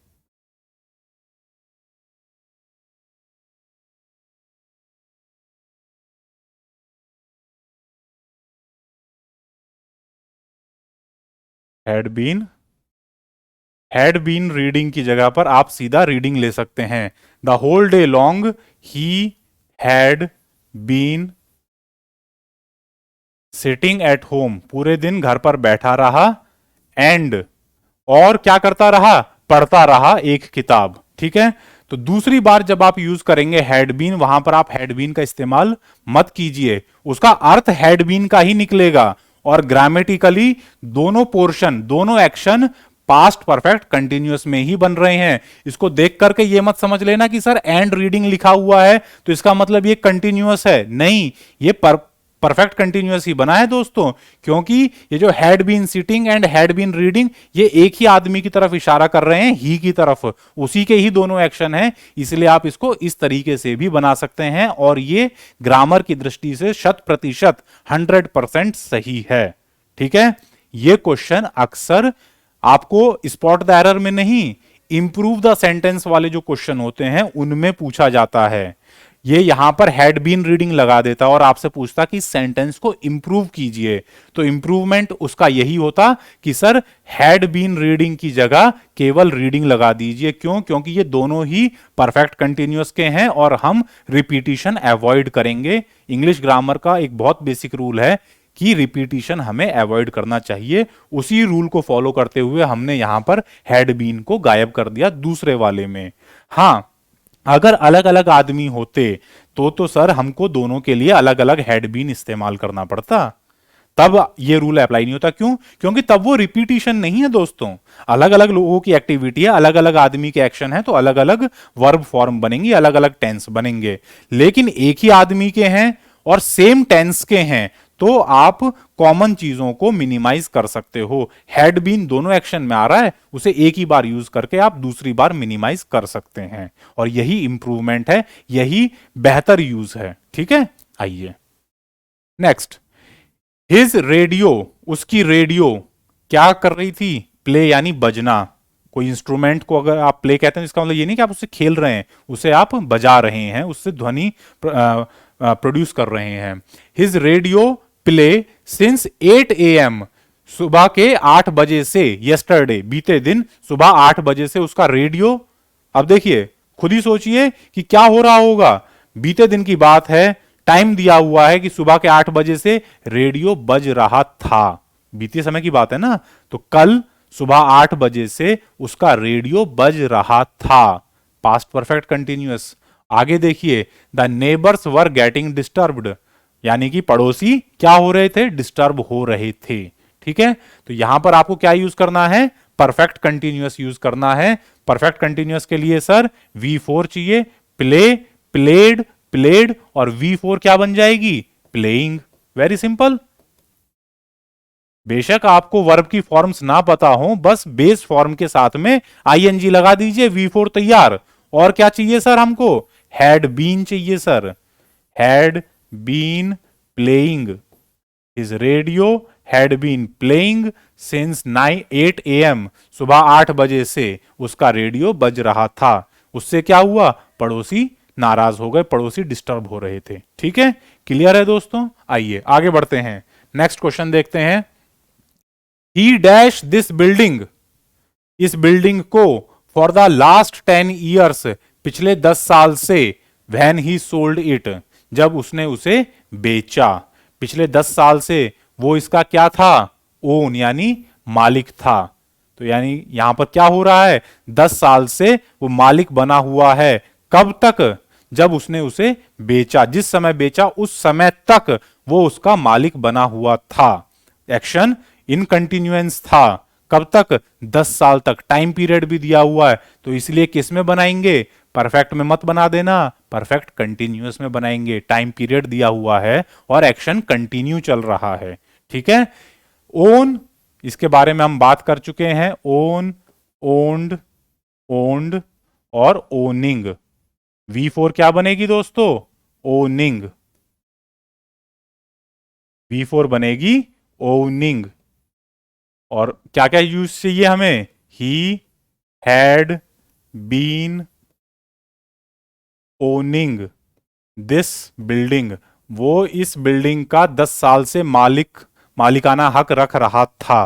had been, had been reading की जगह पर आप सीधा रीडिंग ले सकते हैं। The whole day long he had been sitting at home, पूरे दिन घर पर बैठा रहा, एंड, और क्या करता रहा? पढ़ता रहा एक किताब। ठीक है, तो दूसरी बार जब आप यूज करेंगे हैड बीन, वहां पर आप हैड बीन का इस्तेमाल मत कीजिए, उसका अर्थ हैड बीन का ही निकलेगा। और ग्रामेटिकली दोनों पोर्शन, दोनों एक्शन पास्ट परफेक्ट कंटिन्यूअस में ही बन रहे हैं। इसको देख करके ये मत समझ लेना कि सर एंड रीडिंग लिखा हुआ है तो इसका मतलब ये कंटिन्यूअस है, नहीं, ये परफेक्ट कंटिन्यूअस ही बना है दोस्तों, क्योंकि ये जो had been sitting and had been reading ये एक ही आदमी की तरफ इशारा कर रहे हैं, ही की तरफ, उसी के ही दोनों एक्शन हैं, इसलिए आप इसको इस तरीके से भी बना सकते हैं और ये ग्रामर की दृष्टि से 100% 100% सही है। ठीक है, ये क्वेश्चन अक्सर आपको स्पॉट द एरर में नहीं, इंप्रूव द सेंटेंस वाले जो क्वेश्चन होते हैं उनमें पूछा जाता है। ये यहां पर हैड बीन रीडिंग लगा देता और आपसे पूछता कि सेंटेंस को इंप्रूव कीजिए, तो इंप्रूवमेंट उसका यही होता कि सर हैड बीन रीडिंग की जगह केवल रीडिंग लगा दीजिए। क्यों? क्योंकि ये दोनों ही परफेक्ट कंटिन्यूअस के हैं और हम रिपीटिशन अवॉइड करेंगे। इंग्लिश ग्रामर का एक बहुत बेसिक रूल है कि रिपीटिशन हमें अवॉइड करना चाहिए। उसी रूल को फॉलो करते हुए हमने यहां पर हैड बीन को गायब कर दिया दूसरे वाले में। हां, अगर अलग अलग आदमी होते तो सर हमको दोनों के लिए अलग अलग हैड बीन इस्तेमाल करना पड़ता, तब ये रूल अप्लाई नहीं होता। क्यों? क्योंकि तब वो रिपीटिशन नहीं है दोस्तों, अलग अलग लोगों की एक्टिविटी है, अलग अलग आदमी के एक्शन है, तो अलग अलग वर्ब फॉर्म बनेंगे, अलग अलग टेंस बनेंगे। लेकिन एक ही आदमी के हैं और सेम टेंस के हैं तो आप कॉमन चीजों को मिनिमाइज कर सकते हो। हैड बीन दोनों एक्शन में आ रहा है, उसे एक ही बार यूज करके आप दूसरी बार मिनिमाइज कर सकते हैं, और यही इंप्रूवमेंट है, यही बेहतर यूज है। ठीक है, आइए नेक्स्ट। हिज रेडियो, उसकी रेडियो क्या कर रही थी? प्ले यानी बजना। कोई इंस्ट्रूमेंट को अगर आप प्ले कहते हैं इसका मतलब ये नहीं कि आप उससे खेल रहे हैं, उसे आप बजा रहे हैं, उससे ध्वनि प्रोड्यूस कर रहे हैं। His radio play since 8 AM, सुबह के 8 बजे से, यस्टरडे बीते दिन सुबह 8 बजे से उसका रेडियो। अब देखिए, खुद ही सोचिए कि क्या हो रहा होगा। बीते दिन की बात है, टाइम दिया हुआ है कि सुबह के 8 बजे से रेडियो बज रहा था, बीते समय की बात है ना, तो कल सुबह 8 बजे से उसका रेडियो बज रहा था, पास्ट परफेक्ट कंटिन्यूअस। आगे देखिए, the neighbours were getting disturbed, यानी कि पड़ोसी क्या हो रहे थे? डिस्टर्ब हो रहे थे। ठीक है, तो यहां पर आपको क्या यूज करना है? परफेक्ट कंटिन्यूअस यूज करना है। परफेक्ट कंटिन्यूअस के लिए सर V4 चाहिए, प्ले, प्लेड, प्लेड, और V4 क्या बन जाएगी? प्लेइंग। Very simple. बेशक आपको वर्ब की फॉर्म्स ना पता हो, बस बेस फॉर्म के साथ में ING लगा दीजिए, V4 तैयार। और क्या चाहिए सर हमको? हैड बीन चाहिए sir, had been playing, his radio had been playing since 8 AM, सुबह 8 बजे से उसका रेडियो बज रहा था। उससे क्या हुआ? पड़ोसी नाराज हो गए, पड़ोसी डिस्टर्ब हो रहे थे। ठीक है, क्लियर है दोस्तों? आइए आगे बढ़ते हैं, नेक्स्ट क्वेश्चन देखते हैं। ही डैश दिस बिल्डिंग, इस बिल्डिंग को फॉर द लास्ट 10 ईयर्स, पिछले 10 साल से, व्हेन ही सोल्ड इट, जब उसने उसे बेचा। पिछले 10 साल से वो इसका क्या था? ओन, यानी मालिक था। तो यानी यहां पर क्या हो रहा है? 10 साल से वो मालिक बना हुआ है। कब तक? जब उसने उसे बेचा, जिस समय बेचा उस समय तक वो उसका मालिक बना हुआ था। एक्शन इन कंटिन्यूएंस था। कब तक? 10 साल तक। टाइम पीरियड भी दिया हुआ है, तो इसलिए किस में बनाएंगे? परफेक्ट में मत बना देना, परफेक्ट कंटिन्यूअस में बनाएंगे। टाइम पीरियड दिया हुआ है और एक्शन कंटिन्यू चल रहा है। ठीक है, ओन इसके बारे में हम बात कर चुके हैं। ओन, ओन्ड, ओन्ड और ओनिंग। V4 क्या बनेगी दोस्तों? ओनिंग। V4 बनेगी ओनिंग। और क्या क्या यूज चाहिए हमें? He had been owning this building. वो इस बिल्डिंग का 10 साल से मालिकाना हक रख रहा था।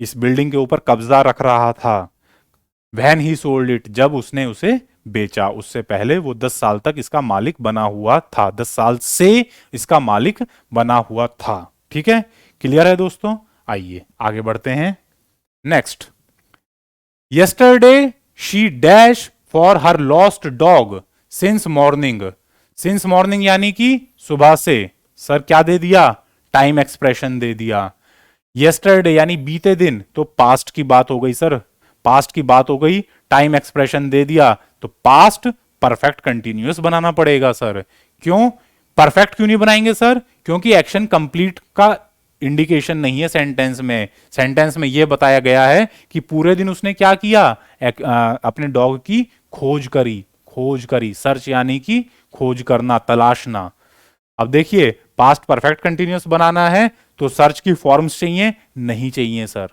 इस बिल्डिंग के ऊपर कब्जा रख रहा था। वैन ही सोल्ड इट, जब उसने उसे बेचा। उससे पहले वो 10 साल तक इसका मालिक बना हुआ था। 10 साल से इसका मालिक बना हुआ था। ठीक है, क्लियर है दोस्तों? आइए आगे बढ़ते हैं। Next, yesterday she dash for her lost dog since morning. Since morning यानी कि सुबह से। सर क्या दे दिया? टाइम एक्सप्रेशन दे दिया। यस्टरडे यानी बीते दिन, तो पास्ट की बात हो गई सर। पास्ट की बात हो गई, टाइम एक्सप्रेशन दे दिया, तो पास्ट परफेक्ट कंटिन्यूअस बनाना पड़ेगा सर। क्यों परफेक्ट क्यों नहीं बनाएंगे सर? क्योंकि एक्शन कंप्लीट का इंडिकेशन नहीं है सेंटेंस में। सेंटेंस में यह बताया गया है कि पूरे दिन उसने क्या किया? अपने डॉग की खोज करी। खोज करी, सर्च यानी कि खोज करना, तलाशना। अब देखिए, पास्ट परफेक्ट कंटिन्यूअस बनाना है तो सर्च की फॉर्म्स चाहिए? नहीं चाहिए सर।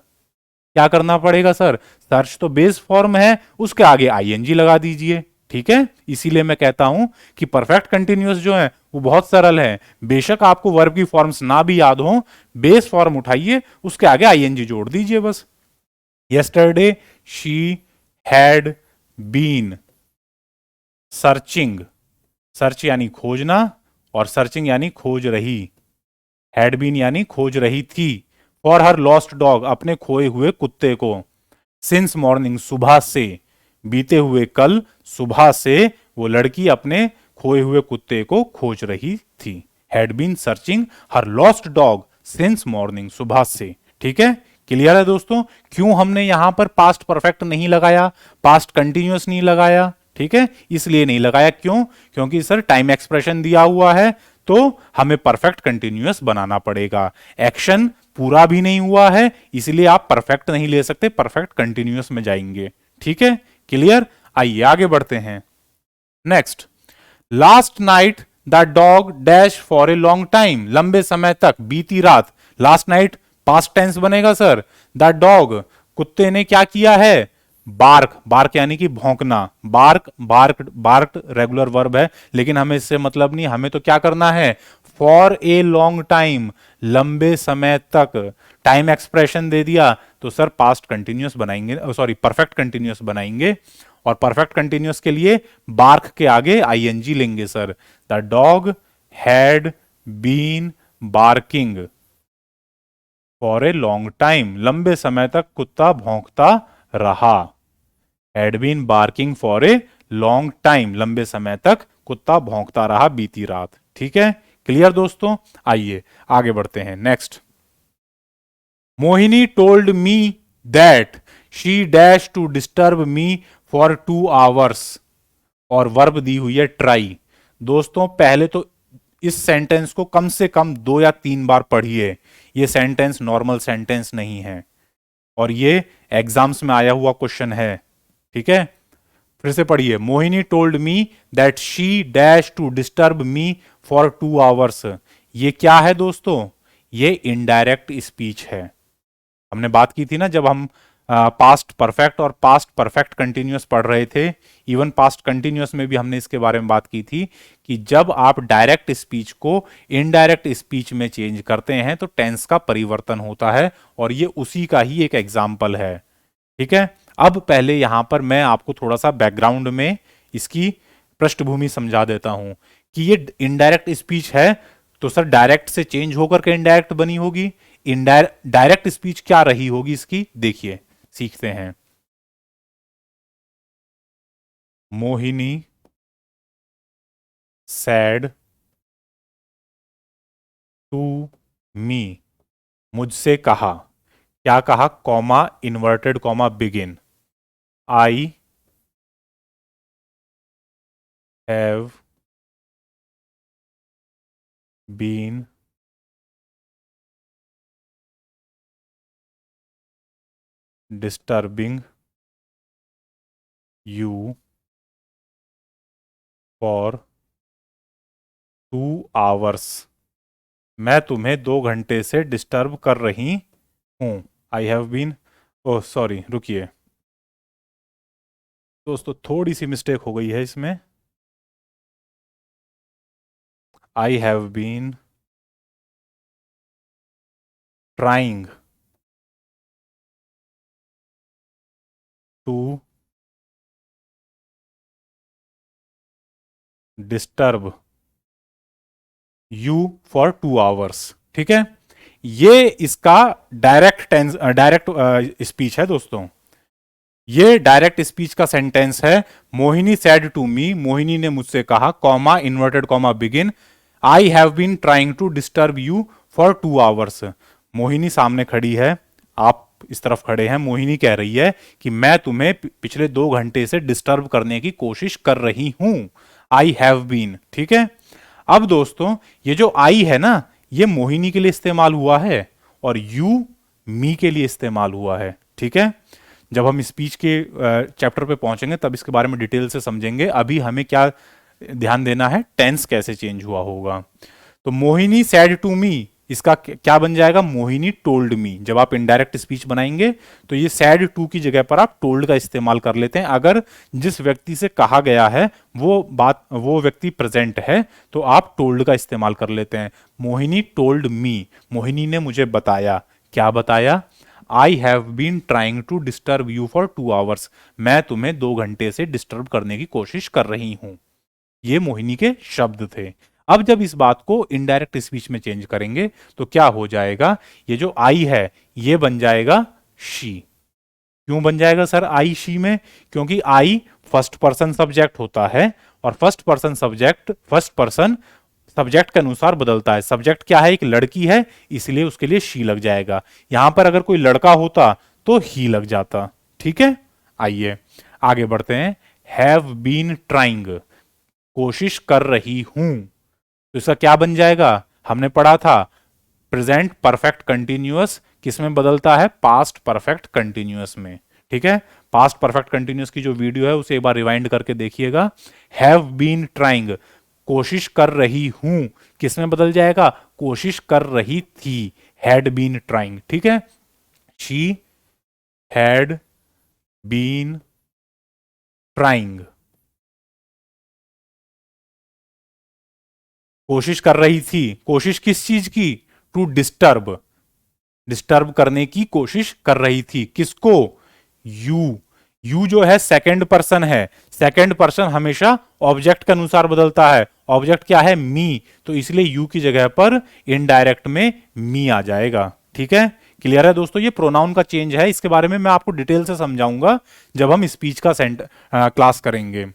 क्या करना पड़ेगा सर? सर्च तो बेस फॉर्म है, उसके आगे आईएनजी लगा दीजिए। ठीक है, इसीलिए मैं कहता हूं कि परफेक्ट कंटिन्यूअस जो है वो बहुत सरल है। बेशक आपको वर्ब की फॉर्म्स ना भी याद हो, बेस फॉर्म उठाइए, उसके आगे आईएनजी जोड़ दीजिए बस। Yesterday she had been searching. Search यानी खोजना, और सर्चिंग यानी खोज रही। हैड बीन यानी खोज रही थी। फॉर हर लॉस्ट डॉग, अपने खोए हुए कुत्ते को। सिंस मॉर्निंग, सुबह से। बीते हुए कल सुबह से वो लड़की अपने खोए हुए कुत्ते को खोज रही थी। Had been searching her lost dog since morning, सुबह से। ठीक है, क्लियर है दोस्तों? क्यों हमने यहां पर पास्ट परफेक्ट नहीं लगाया, पास्ट कंटिन्यूअस नहीं लगाया? ठीक है, इसलिए नहीं लगाया। क्यों? क्योंकि सर टाइम एक्सप्रेशन दिया हुआ है, तो हमें परफेक्ट कंटिन्यूअस बनाना पड़ेगा। एक्शन पूरा भी नहीं हुआ है, इसलिए आप परफेक्ट नहीं ले सकते, परफेक्ट कंटिन्यूअस में जाएंगे। ठीक है, क्लियर? आइए आगे बढ़ते हैं। Next, last night the dog dash for a long time. लंबे समय तक, बीती रात। लास्ट नाइट पास्ट टेंस बनेगा सर। द डॉग, कुत्ते ने क्या किया है? बार्क। बार्क यानी कि भौंकना। Bark, bark, bark regular verb है, लेकिन हमें इससे मतलब नहीं। हमें तो क्या करना है? फॉर ए लॉन्ग टाइम, लंबे समय तक। टाइम एक्सप्रेशन दे दिया तो सर पास्ट कंटिन्यूअस बनाएंगे, सॉरी परफेक्ट कंटिन्यूअस बनाएंगे। और परफेक्ट कंटिन्यूअस के लिए बार्क के आगे आईएनजी लेंगे sir. The dog had been barking for a long time, लंबे समय तक कुत्ता भौंकता रहा। Had been barking for a long time, लंबे समय तक कुत्ता भौंकता रहा बीती रात। ठीक है, क्लियर दोस्तों? आइए आगे बढ़ते हैं। Next, Mohini told me that she dash to disturb me for 2 hours. और वर्ब दी हुई है ट्राई। दोस्तों पहले तो इस सेंटेंस को कम से कम 2 या 3 बार पढ़िए। ये सेंटेंस नॉर्मल सेंटेंस नहीं है, और ये एग्जाम्स में आया हुआ क्वेश्चन है। ठीक है, फिर से पढ़िए। Mohini told me that she dash to disturb me for 2 hours. ये क्या है दोस्तों? ये इनडायरेक्ट स्पीच है। हमने बात की थी ना, जब हम पास्ट परफेक्ट और पास्ट परफेक्ट कंटिन्यूअस पढ़ रहे थे, इवन पास्ट कंटिन्यूअस में भी हमने इसके बारे में बात की थी कि जब आप डायरेक्ट स्पीच को इनडायरेक्ट स्पीच में चेंज करते हैं तो टेंस का परिवर्तन होता है, और ये उसी का ही एक एग्जाम्पल है। ठीक है, अब पहले यहां पर मैं आपको थोड़ा सा बैकग्राउंड में इसकी पृष्ठभूमि समझा देता हूं कि ये इनडायरेक्ट स्पीच है, तो सर डायरेक्ट से चेंज होकर के इनडायरेक्ट बनी होगी। इनडायरेक्ट डायरेक्ट स्पीच क्या रही होगी इसकी, देखिए सीखते हैं। मोहिनी सैड टू मी, मुझसे कहा। क्या कहा? Comma, inverted comma, begin. I have been disturbing you for 2 hours. मैं तुम्हें 2 घंटे से डिस्टर्ब कर रही हूं। I have been, oh sorry रुकिए दोस्तों, थोड़ी सी मिस्टेक हो गई है इसमें। I have been trying to disturb you for 2 hours. ठीक है, ये इसका डायरेक्ट टेंस, डायरेक्ट स्पीच है दोस्तों। ये डायरेक्ट स्पीच का सेंटेंस है। Mohini said to me, Mohini ने मुझसे कहा, comma inverted comma begin, I have been trying to disturb you for 2 hours. Mohini सामने खड़ी है, आप इस तरफ खड़े हैं। मोहिनी कह रही है कि मैं तुम्हें पिछले 2 घंटे से डिस्टर्ब करने की कोशिश कर रही हूं। I have been. ठीक है, अब दोस्तों ये जो आई है ना, ये मोहिनी के लिए इस्तेमाल हुआ है और यू मी के लिए इस्तेमाल हुआ है। ठीक है, जब हम स्पीच के चैप्टर पे पहुंचेंगे तब इसके बारे में डिटेल से समझेंगे। अभी हमें क्या ध्यान देना है, टेंस कैसे चेंज हुआ होगा। तो मोहिनी सैड टू मी, इसका क्या बन जाएगा, मोहिनी टोल्ड मी। जब आप इनडायरेक्ट स्पीच बनाएंगे तो ये सैड टू की जगह पर आप टोल्ड का इस्तेमाल कर लेते हैं। अगर जिस व्यक्ति से कहा गया है वो व्यक्ति प्रेजेंट है तो आप टोल्ड का इस्तेमाल कर लेते हैं। मोहिनी टोल्ड मी, मोहिनी ने मुझे बताया। क्या बताया, I have been trying to disturb you for 2 hours. मैं तुम्हें 2 घंटे से डिस्टर्ब करने की कोशिश कर रही हूं। ये मोहिनी के शब्द थे। अब जब इस बात को इनडायरेक्ट स्पीच में चेंज करेंगे तो क्या हो जाएगा, ये जो आई है ये बन जाएगा शी। क्यों बन जाएगा सर आई शी में, क्योंकि आई फर्स्ट पर्सन सब्जेक्ट होता है और फर्स्ट पर्सन सब्जेक्ट के अनुसार बदलता है। सब्जेक्ट क्या है, एक लड़की है, इसलिए उसके लिए शी लग जाएगा। यहां पर अगर कोई लड़का होता तो ही लग जाता। ठीक है, आइए आगे बढ़ते हैं। हैव बीन ट्राइंग, कोशिश कर रही हूं, तो इसका क्या बन जाएगा, हमने पढ़ा था प्रेजेंट परफेक्ट कंटिन्यूअस किस में बदलता है, पास्ट परफेक्ट कंटिन्यूअस में। ठीक है, पास्ट परफेक्ट कंटिन्यूअस की जो वीडियो है उसे एक बार रिवाइंड करके देखिएगा। हैव बीन ट्राइंग, कोशिश कर रही हूं, किस में बदल जाएगा, कोशिश कर रही थी, हैड बीन ट्राइंग। ठीक है, शी हैड बीन ट्राइंग, कोशिश कर रही थी, कोशिश किस चीज की, टू डिस्टर्ब, डिस्टर्ब करने की कोशिश कर रही थी। किसको, यू। यू जो है सेकंड पर्सन है, सेकंड पर्सन हमेशा ऑब्जेक्ट के अनुसार बदलता है। ऑब्जेक्ट क्या है, मी, तो इसलिए यू की जगह पर इनडायरेक्ट में मी आ जाएगा। ठीक है, क्लियर है दोस्तों। ये प्रोनाउन का चेंज है, इसके बारे में मैं आपको डिटेल से समझाऊंगा जब हम स्पीच का क्लास करेंगे।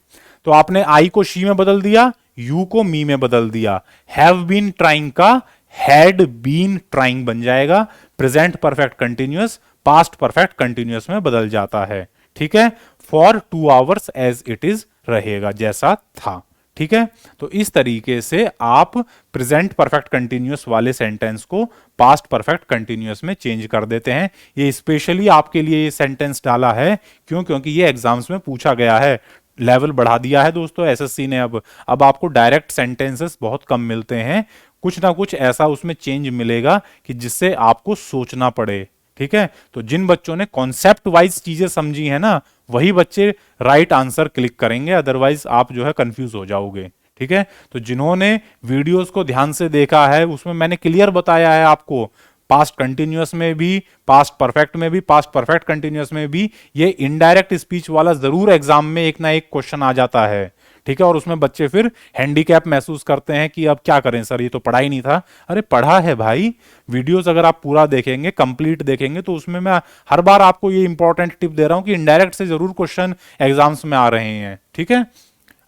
तो आपने आई को शी में बदल दिया, यू को मी में बदल दिया। हैव बीन ट्राइंग का हैड बीन ट्राइंग बन जाएगा। Present perfect continuous past perfect continuous में बदल जाता है। ठीक है, for 2 hours as it is रहेगा, जैसा था। ठीक है, तो इस तरीके से आप प्रेजेंट परफेक्ट कंटिन्यूअस वाले सेंटेंस को पास्ट परफेक्ट कंटिन्यूअस में चेंज कर देते हैं। ये स्पेशली आपके लिए ये सेंटेंस डाला है, क्यों, क्योंकि ये एग्जाम्स में पूछा गया है। लेवल बढ़ा दिया है दोस्तों एसएससी ने। अब आपको डायरेक्ट सेंटेंसेस बहुत कम मिलते हैं, कुछ ना कुछ ऐसा उसमें चेंज मिलेगा कि जिससे आपको सोचना पड़े। ठीक है, तो जिन बच्चों ने कॉन्सेप्ट वाइज चीजें समझी है ना, वही बच्चे राइट आंसर क्लिक करेंगे, अदरवाइज आप जो है कंफ्यूज हो जाओगे। ठीक है, तो जिन्होंने वीडियोस को ध्यान से देखा है उसमें मैंने क्लियर बताया है आपको, पास्ट कंटिन्यूअस में भी, पास्ट परफेक्ट में भी, पास्ट परफेक्ट कंटिन्यूअस में भी ये इनडायरेक्ट स्पीच वाला जरूर एग्जाम में एक ना एक क्वेश्चन आ जाता है। ठीक है, और उसमें बच्चे फिर हैंडीकैप महसूस करते हैं कि अब क्या करें सर, ये तो पढ़ा ही नहीं था। अरे पढ़ा है भाई, वीडियोस अगर आप पूरा देखेंगे, कंप्लीट देखेंगे, तो उसमें मैं हर बार आपको ये इंपॉर्टेंट टिप दे रहा हूं कि इनडायरेक्ट से जरूर क्वेश्चन एग्जाम्स में आ रहे हैं। ठीक है,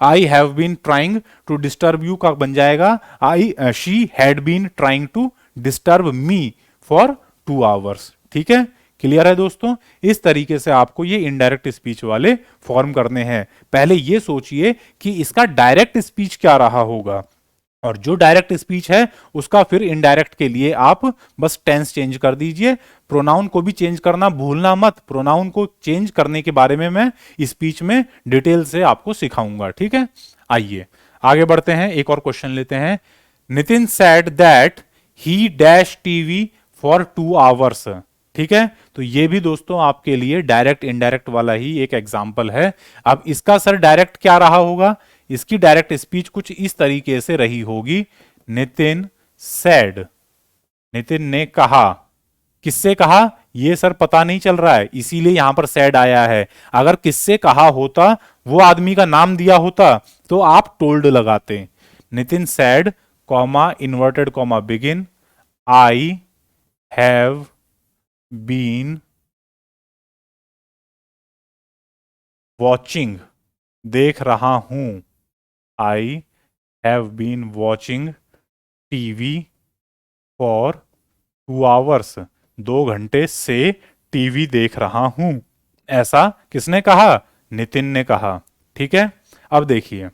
I have been trying to disturb you का बन जाएगा she had been trying to disturb me for 2 hours. ठीक है, क्लियर है दोस्तों। इस तरीके से आपको ये इनडायरेक्ट स्पीच वाले फॉर्म करने हैं। पहले ये सोचिए कि इसका डायरेक्ट स्पीच क्या रहा होगा। और जो डायरेक्ट स्पीच है उसका फिर इनडायरेक्ट के लिए आप बस टेंस चेंज कर दीजिए। प्रोनाउन को भी चेंज करना भूलना मत। प्रोनाउन को चेंज करने के बारे में मैं स्पीच में डिटेल से आपको सिखाऊंगा, ठीक है। आइए आगे बढ़ते हैं, एक और क्वेश्चन लेते हैं। Nitin said that he dash TV for 2 hours. ठीक है, तो ये भी दोस्तों आपके लिए डायरेक्ट इनडायरेक्ट वाला ही एक एग्जाम्पल है। अब इसका सर डायरेक्ट क्या रहा होगा? इसकी डायरेक्ट स्पीच कुछ इस तरीके से रही होगी, नितिन सेड, नितिन ने कहा। किससे कहा ये सर पता नहीं चल रहा है, इसीलिए यहां पर सेड आया है। अगर किससे कहा होता, वो आदमी का नाम दिया होता, तो आप टोल्ड लगाते। Nitin said comma inverted comma begin I have been watching, देख रहा हूं। I have been watching TV for 2 hours, 2 घंटे से टीवी देख रहा हूं। ऐसा किसने कहा? नितिन ने कहा। ठीक है, अब देखिए,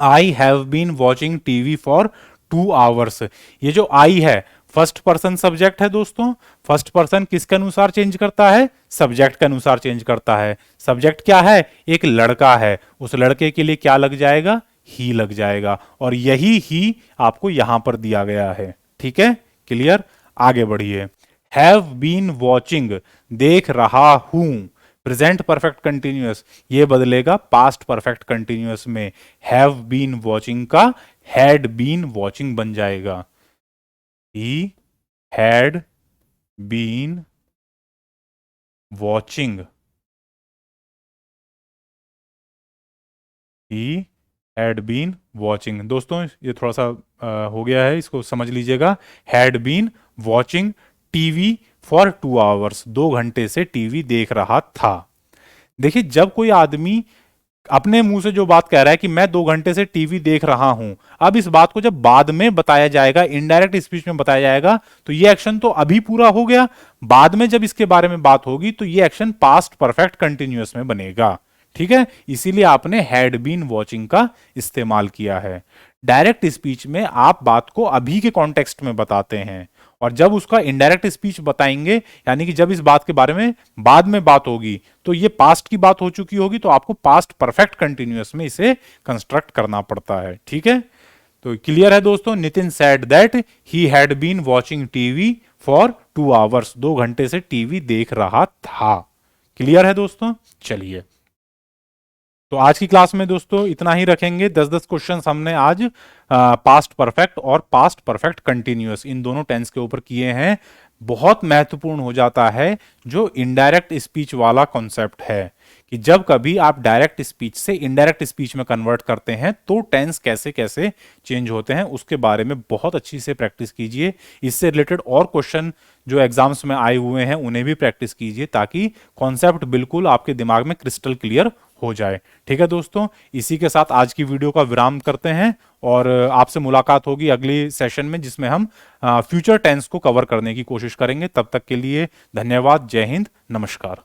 I have been watching TV for 2 hours. ये जो आई है फर्स्ट पर्सन सब्जेक्ट है दोस्तों। फर्स्ट पर्सन किसके अनुसार चेंज करता है? सब्जेक्ट के अनुसार चेंज करता है। सब्जेक्ट क्या है? एक लड़का है, उस लड़के के लिए क्या लग जाएगा? ही लग जाएगा, और यही ही आपको यहां पर दिया गया है। ठीक है, क्लियर। आगे बढ़िए। हैव बीन वॉचिंग, देख रहा हूं। प्रेजेंट परफेक्ट कंटिन्यूअस ये बदलेगा पास्ट परफेक्ट कंटिन्यूअस में। हैव बीन वॉचिंग का हैड बीन वॉचिंग बन जाएगा। He had been watching. He had been watching. दोस्तों ये थोड़ा सा हो गया है, इसको समझ लीजिएगा। had been watching TV for 2 hours, 2 घंटे से टीवी देख रहा था। देखिए, जब कोई आदमी अपने मुंह से जो बात कह रहा है कि मैं 2 घंटे से टीवी देख रहा हूं, अब इस बात को जब बाद में बताया जाएगा, इनडायरेक्ट स्पीच में बताया जाएगा, तो ये एक्शन तो अभी पूरा हो गया। बाद में जब इसके बारे में बात होगी तो ये एक्शन पास्ट परफेक्ट कंटिन्यूअस में बनेगा। ठीक है, इसीलिए आपने हैड बीन वॉचिंग का इस्तेमाल किया है। डायरेक्ट स्पीच में आप बात को अभी के कॉन्टेक्स्ट में बताते हैं, और जब उसका इनडायरेक्ट स्पीच बताएंगे, यानी कि जब इस बात के बारे में बाद में बात होगी, तो ये पास्ट की बात हो चुकी होगी, तो आपको पास्ट परफेक्ट कंटिन्यूअस में इसे कंस्ट्रक्ट करना पड़ता है। ठीक है, तो क्लियर है दोस्तों। Nitin said that he had been watching TV for 2 hours, 2 घंटे से टीवी देख रहा था। क्लियर है दोस्तों। चलिए, तो आज की क्लास में दोस्तों इतना ही रखेंगे। 10-10 क्वेश्चंस हमने आज पास्ट परफेक्ट और पास्ट परफेक्ट कंटिन्यूअस इन दोनों टेंस के ऊपर किए हैं। बहुत महत्वपूर्ण हो जाता है जो इनडायरेक्ट स्पीच वाला कॉन्सेप्ट है, कि जब कभी आप डायरेक्ट स्पीच से इनडायरेक्ट स्पीच में कन्वर्ट करते हैं तो टेंस कैसे कैसे चेंज होते हैं, उसके बारे में बहुत अच्छी से प्रैक्टिस कीजिए। इससे रिलेटेड और क्वेश्चन जो एग्जाम्स में आए हुए हैं उन्हें भी प्रैक्टिस कीजिए, ताकि कॉन्सेप्ट बिल्कुल आपके दिमाग में क्रिस्टल क्लियर हो जाए। ठीक है दोस्तों, इसी के साथ आज की वीडियो का विराम करते हैं, और आपसे मुलाकात होगी अगली सेशन में, जिसमें हम फ्यूचर टेंस को कवर करने की कोशिश करेंगे। तब तक के लिए धन्यवाद। जय हिंद, नमस्कार।